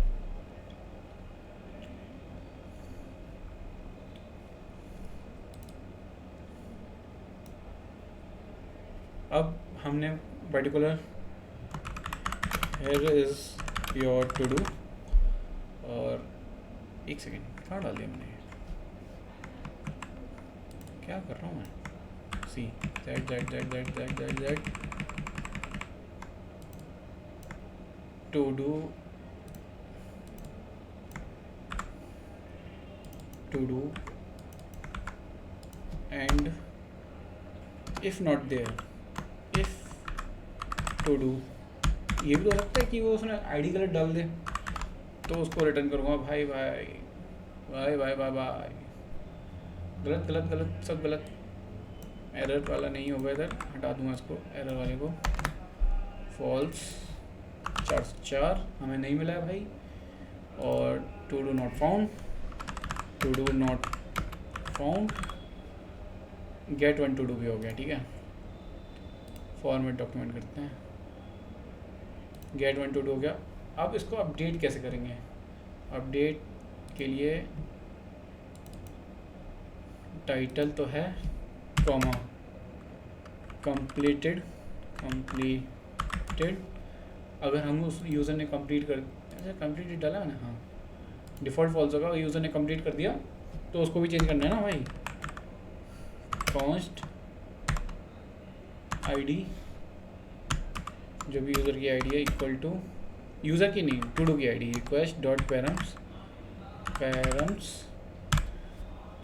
अब हमने particular here is your to do, और एक सेकेंड कहाँ डाल दिया मैंने, क्या कर रहा हूँ मैं, सी z to do and if not there, if to do, ये भी तो हो सकता है कि वो उसने आईडी गलत डाल दे, तो उसको रिटर्न करूँगा भाई गलत सब गलत, एरर वाला नहीं होगा इधर, हटा दूंगा इसको एरर वाले को, फॉल्स 4 हमें नहीं मिला है भाई, और to do not found, get one to do भी हो गया, ठीक है। फॉर्मेट डॉक्यूमेंट करते हैं, गेट वन टू डू हो गया। अब इसको अपडेट कैसे करेंगे, अपडेट के लिए टाइटल तो है कॉमा कंप्लीटेड, अगर हम उस यूज़र ने कंप्लीट कर, अच्छा कंप्लीटेड डाला है ना, हाँ डिफ़ॉल्ट फॉल्स होगा, यूज़र ने कंप्लीट कर दिया तो उसको भी चेंज करना है ना भाई, कॉन्स्ट आईडी, जो भी यूज़र की आईडी है इक्वल टू, यूज़र की नहीं टू डू की आईडी, रिक्वेस्ट डॉट पैरम्स,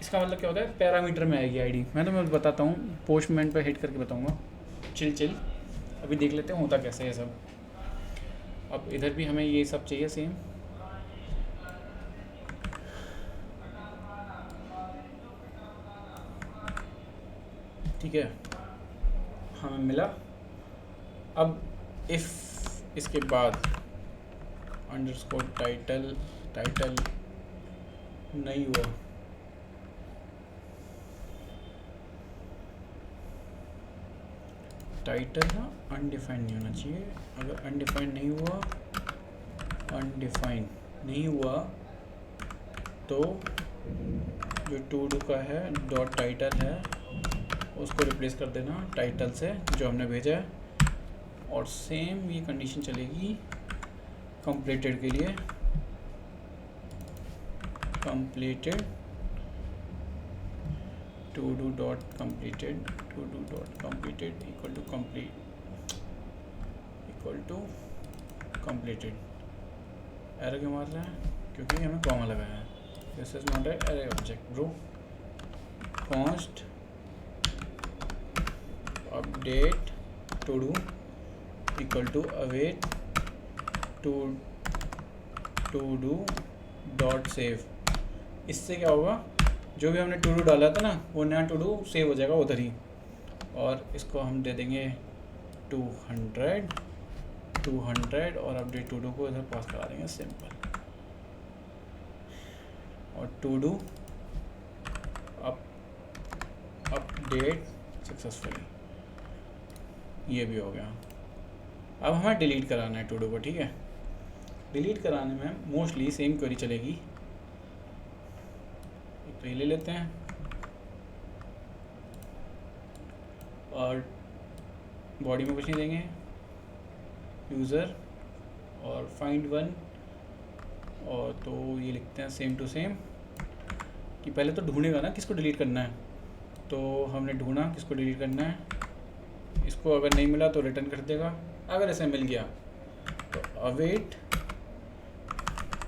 इसका मतलब क्या होता है, पैरामीटर में आएगी आईडी, मैं बताता हूँ, पोस्टमैन पे हिट करके बताऊँगा, चिल अभी देख लेते हैं होता कैसे है सब। अब इधर भी हमें ये सब चाहिए सेम, ठीक है, हमें मिला। अब इफ़ इसके बाद अंडरस्कोर टाइटल नहीं हुआ, टाइटल ना अनडिफाइंड नहीं होना चाहिए, अगर अनडिफाइंड नहीं हुआ तो जो टू डू का है डॉट टाइटल है उसको रिप्लेस कर देना टाइटल से जो हमने भेजा है, और सेम ये कंडीशन चलेगी कंप्लीटेड के लिए, completed to do dot completed equal to completed, error क्यों मार रहा है, क्योंकि हमें कॉमा लगाया है, this is not array object bro, const update to do equal to await to do dot save, इससे क्या होगा, जो भी हमने टू डू डाला था ना वो नया टू डू सेव हो जाएगा उधर ही, और इसको हम दे देंगे 200 और अपडेट टू डू को इधर पास करा देंगे सिंपल, और टू डू अपडेट सक्सेसफुली, ये भी हो गया। अब हमें डिलीट कराना है टू डू को, ठीक है। डिलीट कराने में मोस्टली सेम क्वेरी चलेगी। तो ये ले लेते हैं और बॉडी में कुछ नहीं देंगे, यूज़र और फाइंड वन, और तो ये लिखते हैं सेम टू सेम कि पहले तो ढूंढेगा ना किसको डिलीट करना है। तो हमने ढूंढा किसको डिलीट करना है, इसको अगर नहीं मिला तो रिटर्न कर देगा, अगर ऐसे मिल गया तो अवेट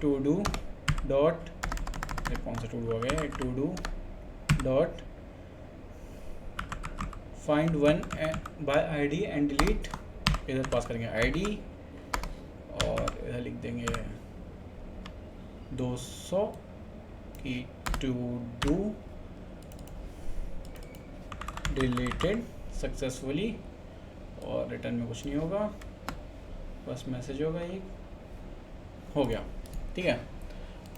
टू डू डॉट, कौन सा टू डू आ गया, to do dot find one by ID and delete, इधर पास करेंगे आईडी और इधर लिख देंगे 200 की टू डू डिलीटेड सक्सेसफुली, और रिटर्न में कुछ नहीं होगा, बस मैसेज होगा ये, हो गया, ठीक है।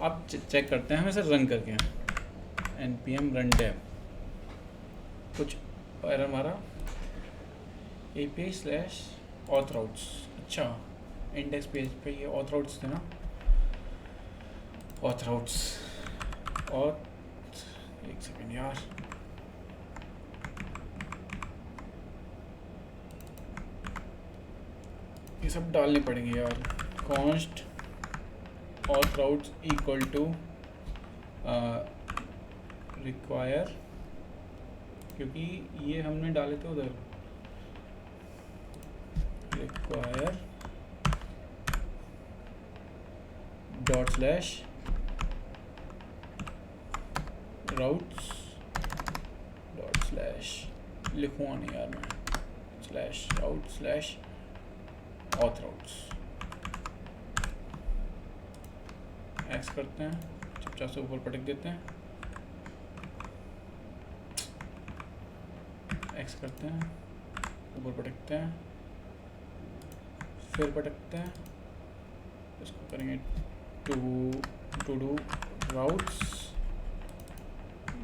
अब चेक करते हैं हम इसे रन करके, npm run dev, कुछ एरर मारा, api/authroutes, अच्छा इंडेक्स पेज पे ये authroutes थे ना, authroutes, और एक सेकेंड यार, ये सब डालने पड़ेंगे यार, const authroutes equal to require, क्योंकि ये हमने डाले थे उधर, require dot slash routes dot slash, लिखूँगा नहीं यार मैं, slash route slash auth routes, एक्स करते हैं, चुपचाप से ऊपर पटक देते हैं, एक्स करते हैं, ऊपर पटकते हैं, फिर पटकते हैं, इसको करेंगे टू डू राउट्स,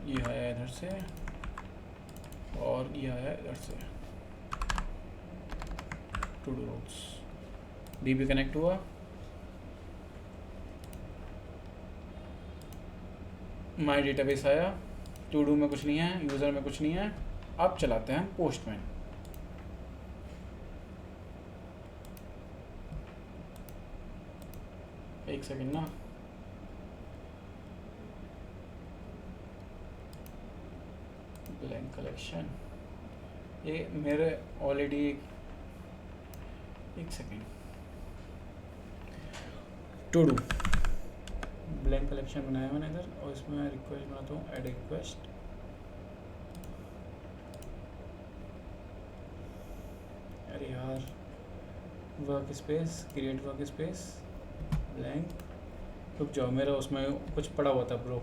ये आया इधर से और ये आया इधर से, to do routes, DB connect हुआ, माई डेटाबेस आया, टू डू में कुछ नहीं है, यूज़र में कुछ नहीं है। अब चलाते हैं पोस्टमैन, एक सेकेंड ना, ब्लैंक कलेक्शन, ये मेरे ऑलरेडी, एक second, to do blank collection बनाया मैंने इधर, और इसमें मैं रिक्वेस्ट बनाता हूँ, ऐड रिक्वेस्ट, अरे यार, work space, create work space, blank, रुक जाओ, मेरा उसमें कुछ पड़ा हुआ था ब्रो,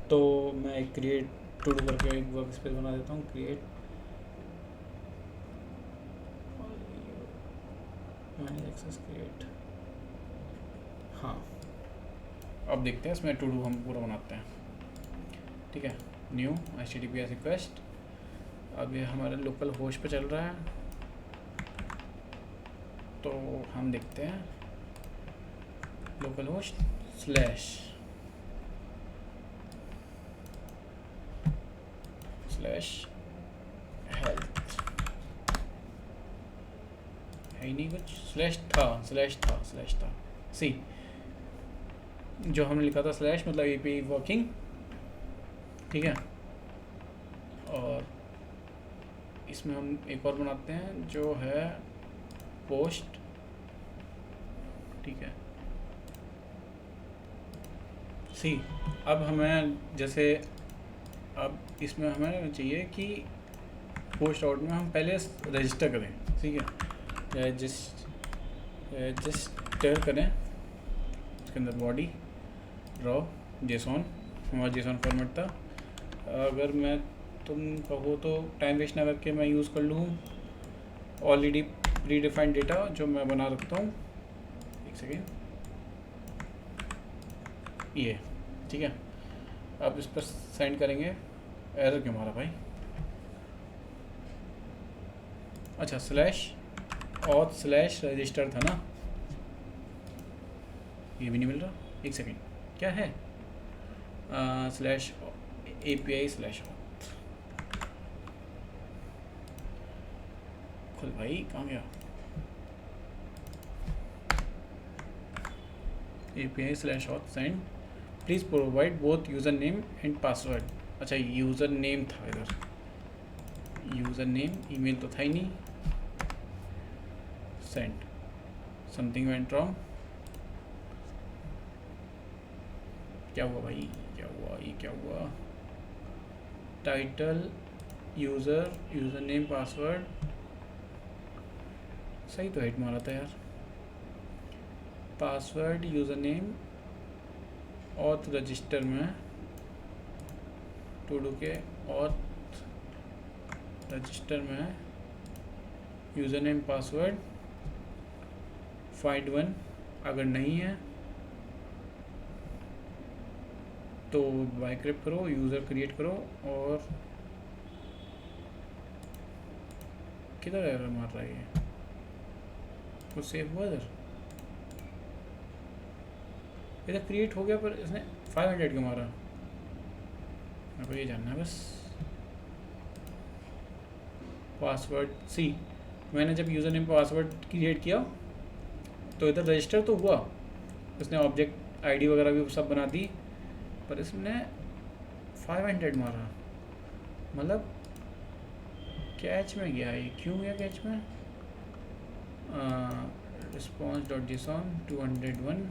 तो मैं एक क्रिएट टू डू करके एक वर्क स्पेस बना देता हूँ, क्रिएट मैनेज एक्सेस क्रिएट, हाँ। अब देखते हैं इसमें टू डू हम पूरा बनाते हैं, ठीक है। न्यू HTTPS रिक्वेस्ट, अब ये हमारे लोकल होस्ट पे चल रहा है, तो हम देखते हैं लोकल होस्ट स्लैश हेल्थ, है ही नहीं कुछ, स्लैश था सी, जो हमने लिखा था स्लैश मतलब API वर्किंग, ठीक है। और इसमें हम एक और बनाते हैं जो है पोस्ट, ठीक है। सी, अब हमें जैसे, अब इसमें हमें चाहिए कि पोस्ट आउट में हम पहले रजिस्टर करें, ठीक है, रजिस्टर करें, उसके अंदर बॉडी रॉ जेसॉन, हमारा जेसॉन फॉर्मेट था, अगर मैं तुम कहो तो टाइम वेस्ट ना करके मैं यूज़ कर लूँ ऑलरेडी प्री डिफाइंड डेटा जो मैं बना रखता हूँ, एक सेकेंड, ये ठीक है। अब इस पर सेंड करेंगे, एरर क्यों मारा भाई, अच्छा स्लैश ऑथ स्लैश रजिस्टर था ना, ये भी नहीं मिल रहा, एक सेकेंड क्या है, स्लैश API स्लैश ऑथ, खुल भाई कहाँ गया, API slash auth send please provide both user name and password. अच्छा यूज़र नेम था इधर, यूज़र नेम, ईमेल तो था ही नहीं, सेंड समथिंग वेंट रॉन्ग, क्या हुआ भाई, क्या हुआ, ये क्या हुआ, टाइटल यूज़र नेम पासवर्ड सही तो हिट मारा था यार, password user name auth register में टू डू के ऑथ रजिस्टर में user name password find one, अगर नहीं है तो बाइक्रिप्ट करो, यूज़र क्रिएट करो, और किधर एरर मार रहा है ये, कुछ सेव हुआ इधर क्रिएट हो गया पर इसने 500 क्यों मारा, मेरे को ये जानना है बस। पासवर्ड सी, मैंने जब यूज़र नेम पासवर्ड क्रिएट किया तो इधर रजिस्टर तो हुआ, इसने ऑब्जेक्ट आईडी वगैरह भी सब बना दी, पर इसने 500 मारा, मतलब कैच में गया, ये क्यों गया कैच में, रिस्पॉन्स डॉट जेसॉन 201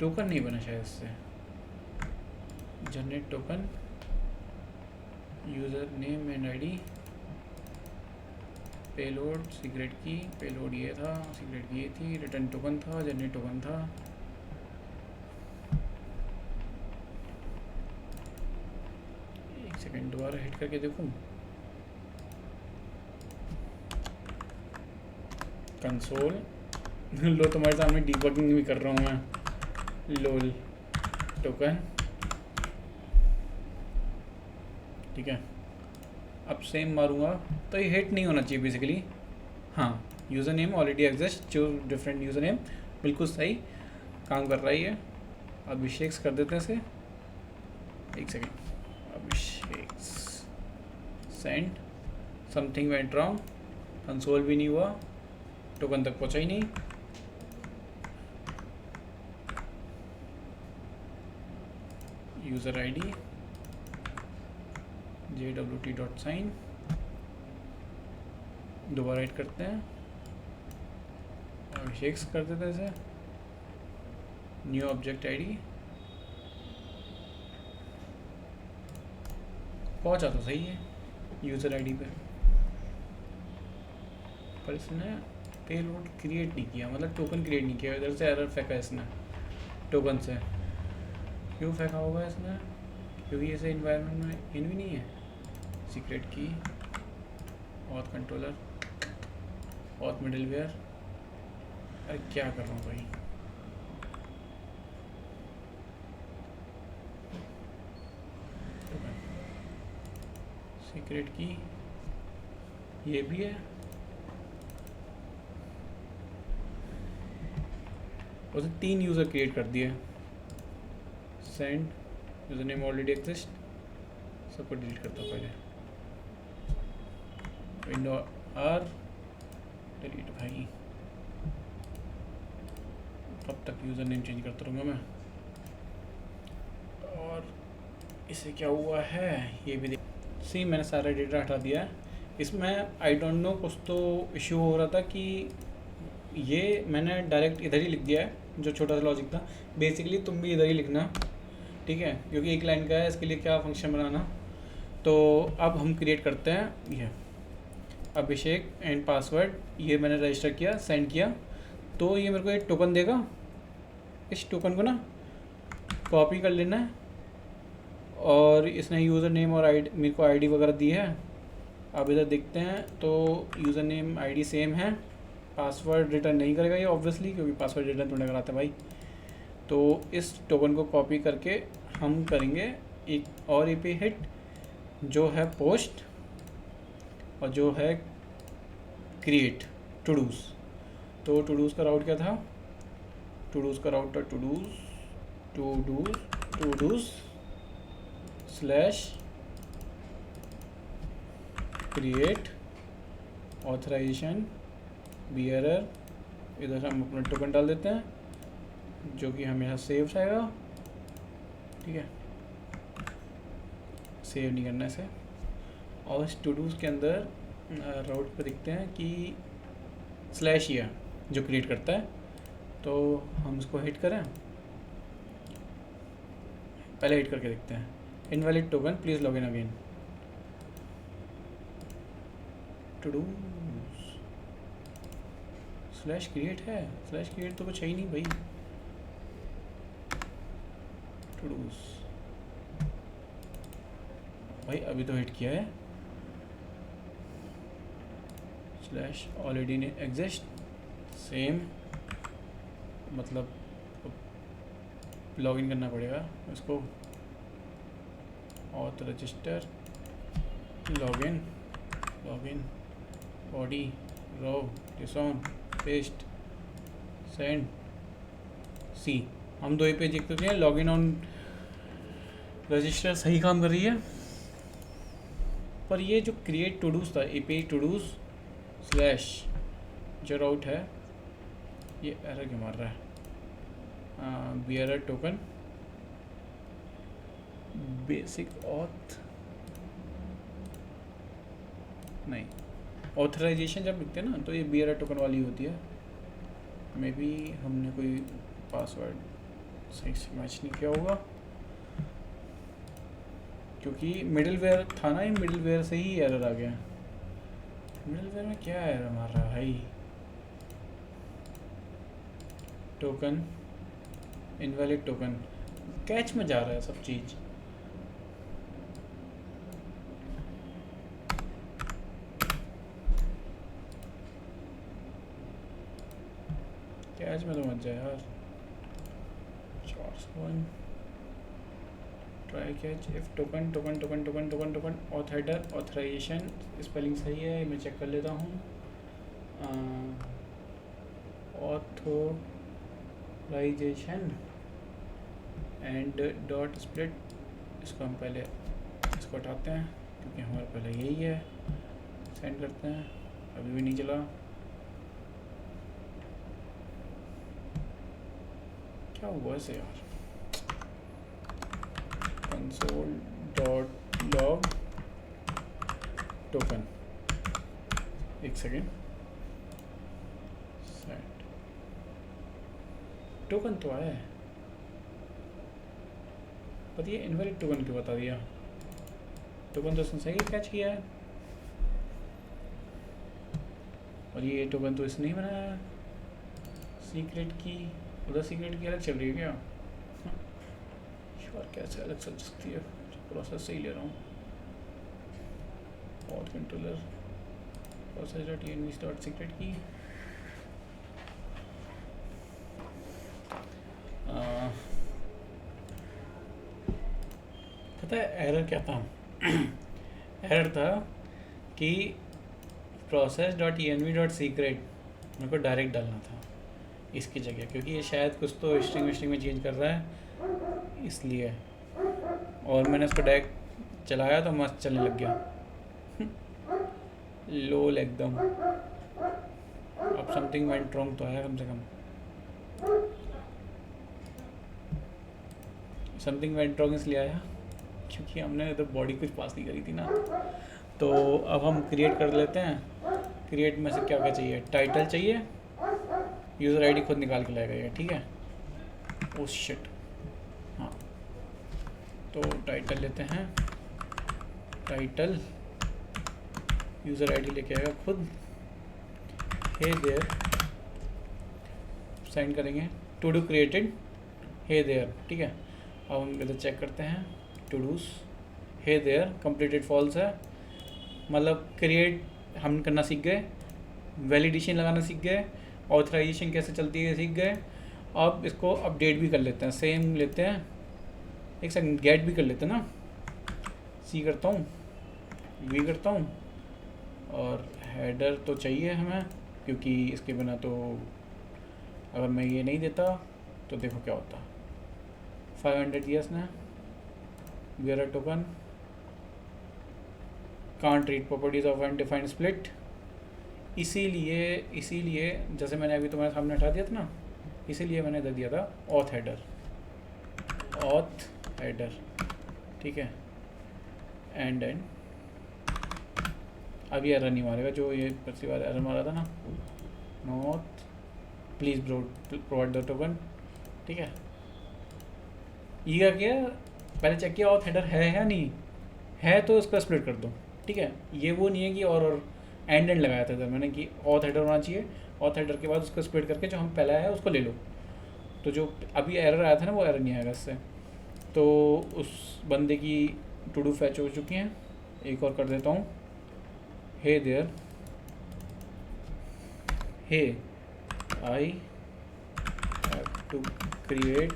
टोकन नहीं बना शायद इससे, generate token user name and ID, payload secret की, पेलोड ये था, सीक्रेट की ये थी, रिटर्न टोकन था, जनरेट टोकन था, एक सेकंड दोबारा हिट करके देखूं, कंसोल लो तुम्हारे सामने डीबगिंग भी कर रहा हूँ मैं, लोल टोकन, ठीक है, अब सेम मारूंगा तो ये हिट नहीं होना चाहिए बेसिकली, हाँ यूज़र नेम ऑलरेडी एग्जिस्ट, जो डिफरेंट यूज़र नेम, बिल्कुल सही काम कर रहा है ये। अभिषेक कर देते हैं इसे, एक second, Abhishek send something went wrong, console भी नहीं हुआ, टोकन तक पहुँचा ही नहीं, यूज़र आईडी jwt.sign, दोबारा ऐड करते हैं, अभिषेक कर देते हैं इसे, न्यू ऑब्जेक्ट आईडी, पहुंचा तो सही है यूज़र आईडी पे, पर इसने पेलोड क्रिएट नहीं किया, मतलब टोकन क्रिएट नहीं किया, इधर से एरर फेंका इसने टोकन से, क्यों फेंका होगा इसने, क्योंकि ऐसे इन्वायरमेंट में इन भी नहीं है, सीक्रेट की, ऑथ कंट्रोलर, ऑथ मिडलवेयर, अरे क्या कर रहा हूँ भाई, सीक्रेट की ये भी है, उसे 3 यूज़र क्रिएट कर दिए, send user name already exist, सबको डिलीट करता हूँ पहले, विंडो आर डिलीट भाई, कब तक यूज़र नेम चेंज करता रहूँगा मैं, और इसे क्या हुआ है ये भी देख, सी मैंने सारा डेटा हटा दिया है, इसमें आई डोंट नो कुछ तो इशू हो रहा था कि ये मैंने डायरेक्ट इधर ही लिख दिया है, जो छोटा सा लॉजिक था, बेसिकली तुम भी इधर ही लिखना, ठीक है, क्योंकि एक लाइन का है, इसके लिए क्या फंक्शन बनाना, तो अब हम क्रिएट करते हैं ये अभिषेक एंड पासवर्ड, ये मैंने रजिस्टर किया, सेंड किया, तो ये मेरे को एक टोकन देगा, इस टोकन को ना कॉपी कर लेना है, और इसने यूज़र नेम और आईडी मेरे को आईडी वगैरह दी है, अब इधर देखते हैं तो यूज़र नेम आईडी सेम है, पासवर्ड रिटर्न नहीं करेगा ये ऑब्वियसली, क्योंकि पासवर्ड रिटर्न थोड़ा कराता है भाई, तो इस टोकन को कॉपी करके हम करेंगे एक और API हिट जो है पोस्ट और जो है क्रिएट टूडूज। तो टूडूज का राउट क्या था? टूडूज का राउट था टूडूज स्लैश क्रिएट ऑथराइजेशन बियरर। इधर हम अपना टोकन डाल देते हैं जो कि हमेशा सेव रहेगा, ठीक है। सेव नहीं करना इसे। और इस टूडूज के अंदर राउट पे दिखते हैं कि स्लैश ये जो क्रिएट करता है, तो हम इसको हिट करें। पहले हिट करके देखते हैं। Invalid token please log in again. Todos slash create है, स्लैश क्रिएट तो कुछ है ही नहीं भाई। टूडूज भाई अभी तो हिट किया है। स्लैश ऑलरेडी ने एग्जिस्ट सेम, मतलब लॉगिन करना पड़ेगा इसको। ऑथ रजिस्टर लॉगिन बॉडी रो डिसऑन पेस्ट सेंड सी। हम दो ही पेज देख चुके हैं। लॉगिन ऑन रजिस्टर सही काम कर रही है, पर ये जो क्रिएट टूडूज था एपीआई टूडूज स्लैश जो राउट है ये एरर क्यों मार रहा है? बियरर टोकन बेसिक ऑथ नहीं, ऑथराइजेशन जब लिखते हैं ना तो ये बियरर टोकन वाली होती है। मे बी हमने कोई पासवर्ड सही से मैच नहीं किया होगा, क्योंकि मिडिलवेयर था ना, ये मिडिलवेयर से ही एरर आ गया। मिडिलवेयर में क्या एरर मार रहा है भाई? टोकन इनवैलिड टोकन कैच में जा रहा है सब चीज़। कैच में तो मत जाए यार। Try catch if token auth header authorization spelling सही है, मैं चेक कर लेता हूँ। ऑथराइजेशन एंड डॉट स्प्लिट, इसको हम पहले इसको हटाते हैं क्योंकि हमारे पहले यही है। सेंड करते हैं, अभी भी नहीं चला। क्या हुआ इसे यार? कंसोल डॉट लॉग टोकन, एक सेकेंड। सेट टोकन तो आया है, पर ये इनवैलिड टोकन क्यों बता दिया? टोकन तो इसने सही कैच किया है, और ये टोकन तो इसने ही बनाया है। सीक्रेट की उधर सीक्रेट की अलग चल रही है क्या? श्योर कैसे अलग चल सकती है? प्रोसेस से ही ले रहा हूँ। और controller process dot env dot secret key. पता है एरर क्या था? एरर था कि process dot env dot secret मेरे को डायरेक्ट डालना था इसकी जगह, क्योंकि ये शायद कुछ तो स्ट्रिंग में चेंज कर रहा है इसलिए। और मैंने इसको डायरेक्ट चलाया तो मस्त चलने लग गया। लोल एकदम। अब समथिंग वेंट रॉन्ग तो आया कम से कम। समथिंग वेंट रॉन्ग इसलिए आया क्योंकि हमने तो बॉडी कुछ पास नहीं करी थी ना। तो अब हम क्रिएट कर लेते हैं। क्रिएट में से क्या क्या चाहिए? टाइटल चाहिए, यूज़र आईडी खुद निकाल के लाएगा ये, ठीक है। ओ शिट, हाँ तो टाइटल लेते हैं। टाइटल यूज़र आईडी लेके आएगा खुद। हे देयर साइन करेंगे to do created hey there, ठीक है। अब हम इधर चेक करते हैं to dos. Hey there completed false है, मतलब क्रिएट हम करना सीख गए, वैलिडेशन लगाना सीख गए, ऑथराइजेशन कैसे चलती है सीख गए। अब इसको अपडेट भी कर लेते हैं। सेम लेते हैं, एक सेकंड गेट भी कर लेते हैं ना। सी करता हूँ, वी करता हूँ, और हेडर तो चाहिए हमें, क्योंकि इसके बिना तो अगर मैं ये नहीं देता तो देखो क्या होता। 500 यस ना, where a token can't read properties of undefined split. इसीलिए जैसे मैंने अभी तुम्हारे सामने हटा दिया था ना, इसीलिए मैंने दे दिया था ऑथ हेडर, ठीक है। एंड अब ये एरर नहीं मारेगा जो ये पिछली बार एरर मारा था ना, not please provide the token, ठीक है। ये क्या, पहले चेक किया ऑथ हेडर है या नहीं है, तो इसका स्प्लिट कर दो, ठीक है। ये वो नहीं है कि और एंड लगाया था इधर मैंने कि ऑथ हेडर होना चाहिए, ऑथ हेडर के बाद उसको स्प्लिट करके जो हम पहला है उसको ले लो। तो जो अभी एरर आया था ना वो एरर नहीं आएगा इससे। तो उस बंदे की टू डू फैच हो चुकी हैं। एक और कर देता हूँ, hey there, hey I have to create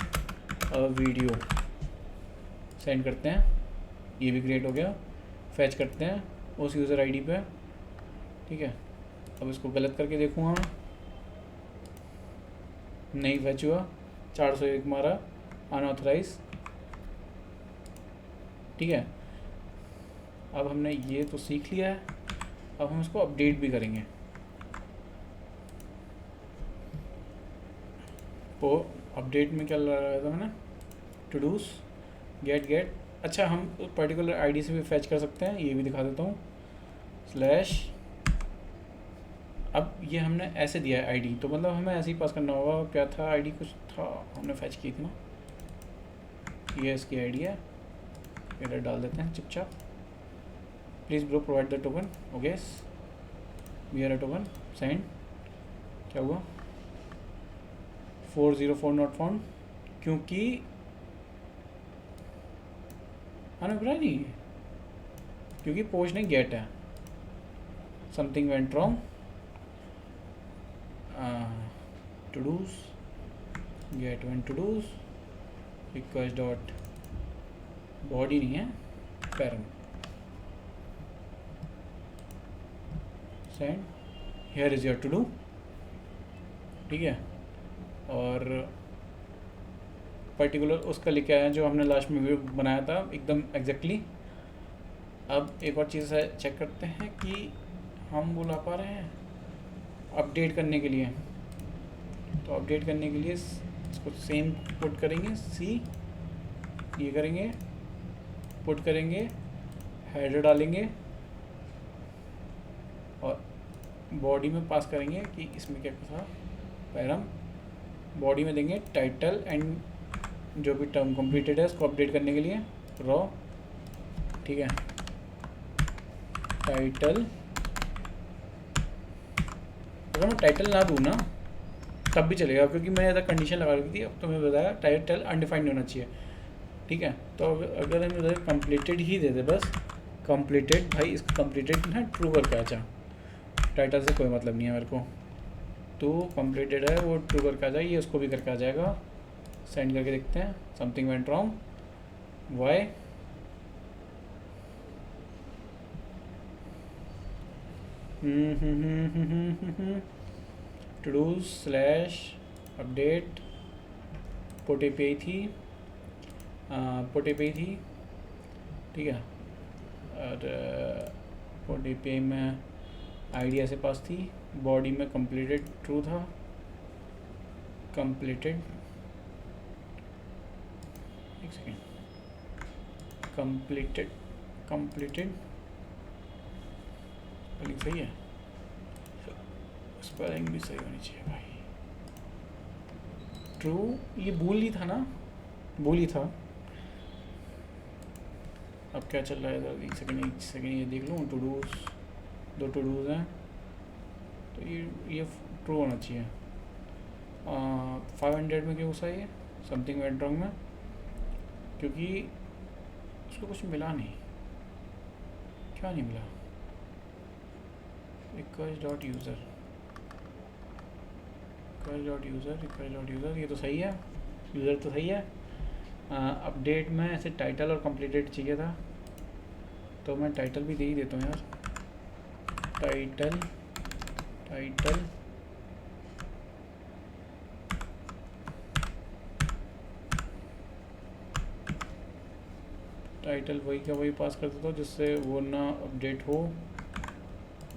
a video, send करते हैं, ये भी क्रिएट हो गया। फैच करते हैं उस यूज़र आईडी पे, ठीक है। अब इसको गलत करके देखूँगा, नहीं फैच हुआ, 401 मारा, अनऑथराइज, ठीक है। अब हमने ये तो सीख लिया है, अब हम इसको अपडेट भी करेंगे। तो अपडेट में क्या लगाया था मैंने, टू डूज गेट, अच्छा हम पर्टिकुलर आईडी से भी फैच कर सकते हैं, ये भी दिखा देता हूँ, स्लैश। अब ये हमने ऐसे दिया है आईडी, तो मतलब हमें ऐसे ही पास करना होगा। क्या था आईडी, कुछ था हमने फैच की थी ना, ये इसकी आईडी है, इधर डाल देते हैं चुपचाप। Please bro provide the token, okay we are a token, send. क्या हुआ, 404 नॉट फाउंड, क्योंकि अनुग्रह नहीं है, क्योंकि पोस्ट नहीं गेट है, something went wrong. To dos get one to dos request dot body नहीं है, param, send, here is your to do, ठीक है। और पर्टिकुलर उसका लिखे आया जो हमने लास्ट में वीडियो बनाया था एकदम एग्जैक्टली। अब एक और चीज़ है, चेक करते हैं कि हम बुला पा रहे हैं अपडेट करने के लिए। तो अपडेट करने के लिए इसको सेम पुट करेंगे, सी ये करेंगे, पुट करेंगे, हेडर डालेंगे और बॉडी में पास करेंगे कि इसमें क्या था, पैरम, बॉडी में देंगे टाइटल एंड जो भी टर्म कंप्लीटेड है उसको अपडेट करने के लिए रॉ, ठीक है। टाइटल, अगर मैं टाइटल ना दूँ ना तब भी चलेगा, क्योंकि मैंने इधर कंडीशन लगा रखी थी। अब तो मैं बताया टाइटल अनडिफाइंड होना चाहिए, ठीक है। तो अगर हम इधर कंप्लीटेड ही दे दे, बस कंप्लीटेड, भाई इसको कंप्लीटेड ना ट्रू करके आ जा, टाइटल से कोई मतलब नहीं है मेरे को, तो कंप्लीटेड है वो ट्रू करके आ जाए, ये उसको भी करके आ जाएगा। सेंड करके देखते हैं, something went wrong, why, to do slash update, put API थी, पुट एपीआई थी, ठीक है। और पुट एपीआई में आईडी ऐसे पास थी, बॉडी में कंप्लीटेड ट्रू था, कंप्लीटेड, एक सेकेंड, कंप्लीटेड स्पेलिंग सही है, स्पेलिंग भी सही होनी चाहिए भाई। ट्रू, ये बोल ही था ना, बोल ही था। अब क्या चल रहा है इधर, एक सेकेंड ये देख लूँ। टू डूज, 2 टू डूज हैं, तो ये ट्रू होना चाहिए। 500 में क्यों सही है, समथिंग वेंट रॉन्ग में, क्योंकि उसको कुछ मिला नहीं। क्या नहीं मिला, रिक्वेस्ट डॉट यूज़र, ये तो सही है, यूज़र तो सही है। अपडेट में ऐसे टाइटल और कंप्लीटेड चाहिए था, तो मैं टाइटल भी दे ही देता हूँ यार, टाइटल वही का वही पास कर देता हूँ जिससे वो ना अपडेट हो,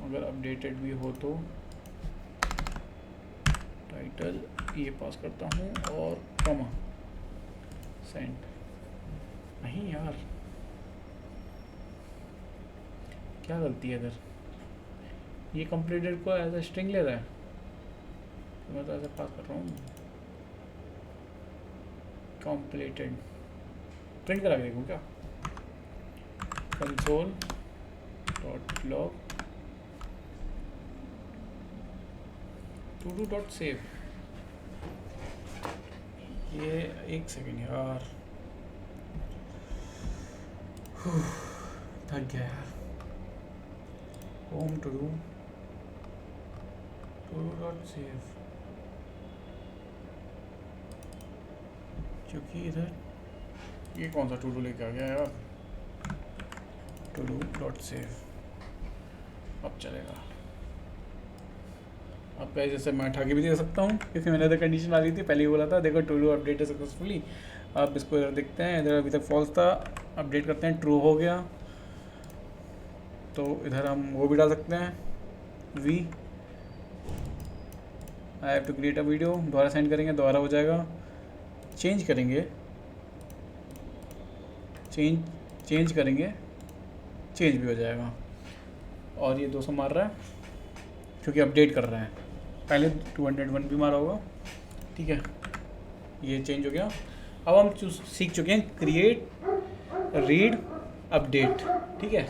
अगर अपडेटेड भी हो तो टाइटल ये पास करता हूँ और कॉमा सेंड। नहीं यार, क्या गलती है इधर, ये कंप्लीटेड को एज अ स्ट्रिंग ले रहा है, तो मैं तो ऐसे पास कर रहा हूँ कंप्लीटेड। प्रिंट करा के देखूँ क्या, console.log todo.save। ये एक सेकेंड यार, थक गया यार। होम todo.save, क्योंकि इधर ये कौन सा टू लेके आ गया यार, todo.save अब चलेगा। अब गाइस जैसे मैं उठा के भी दे सकता हूँ क्योंकि मैंने इधर कंडीशन डाली थी, पहले ही बोला था देखो टू डू अपडेट सक्सेसफुली। अब इसको इधर देखते हैं, इधर अभी तक फॉल्स था, अपडेट करते हैं ट्रू हो गया, तो इधर हम वो भी डाल सकते हैं we I have to create a video, दोबारा सेंड करेंगे दोबारा हो जाएगा, चेंज करेंगे चेंज भी हो जाएगा। और ये 200 मार रहा है क्योंकि अपडेट कर रहे हैं, पहले 201 भी मारा होगा, ठीक है। ये चेंज हो गया। अब हम सीख चुके हैं क्रिएट, रीड, अपडेट, ठीक है।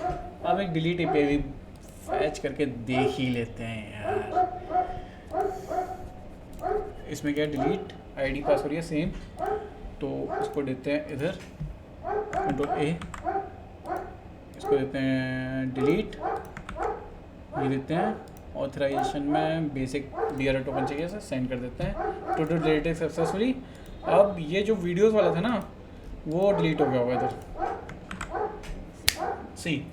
अब एक डिलीट पे भी फैच करके देख ही लेते हैं यार। इसमें क्या डिलीट आईडी पास हो रही है सेम, तो इसको देते हैं इधर कंट्रोल ए, इसको देते हैं डिलीट, ये देते हैं ऑथराइजेशन में बेसिक डीआर टोकन चाहिए, से सेंड कर देते हैं टोटल डिलीटेड सक्सेसफुली। अब ये जो वीडियोस वाला था ना वो डिलीट हो गया होगा इधर सी।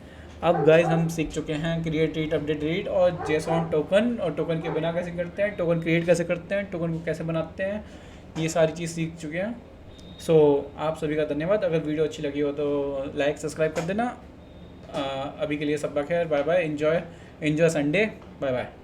अब गाइस हम सीख चुके हैं क्रिएट, रीड, अपडेट, डिलीट और जेसॉन टोकन, और टोकन के बिना कैसे करते हैं, टोकन क्रिएट कैसे करते हैं, टोकन को कैसे बनाते हैं, ये सारी चीज़ सीख चुके हैं। सो आप सभी का धन्यवाद। अगर वीडियो अच्छी लगी हो तो लाइक सब्सक्राइब कर देना। अभी के लिए सब खैर, bye bye, enjoy Sunday, bye bye.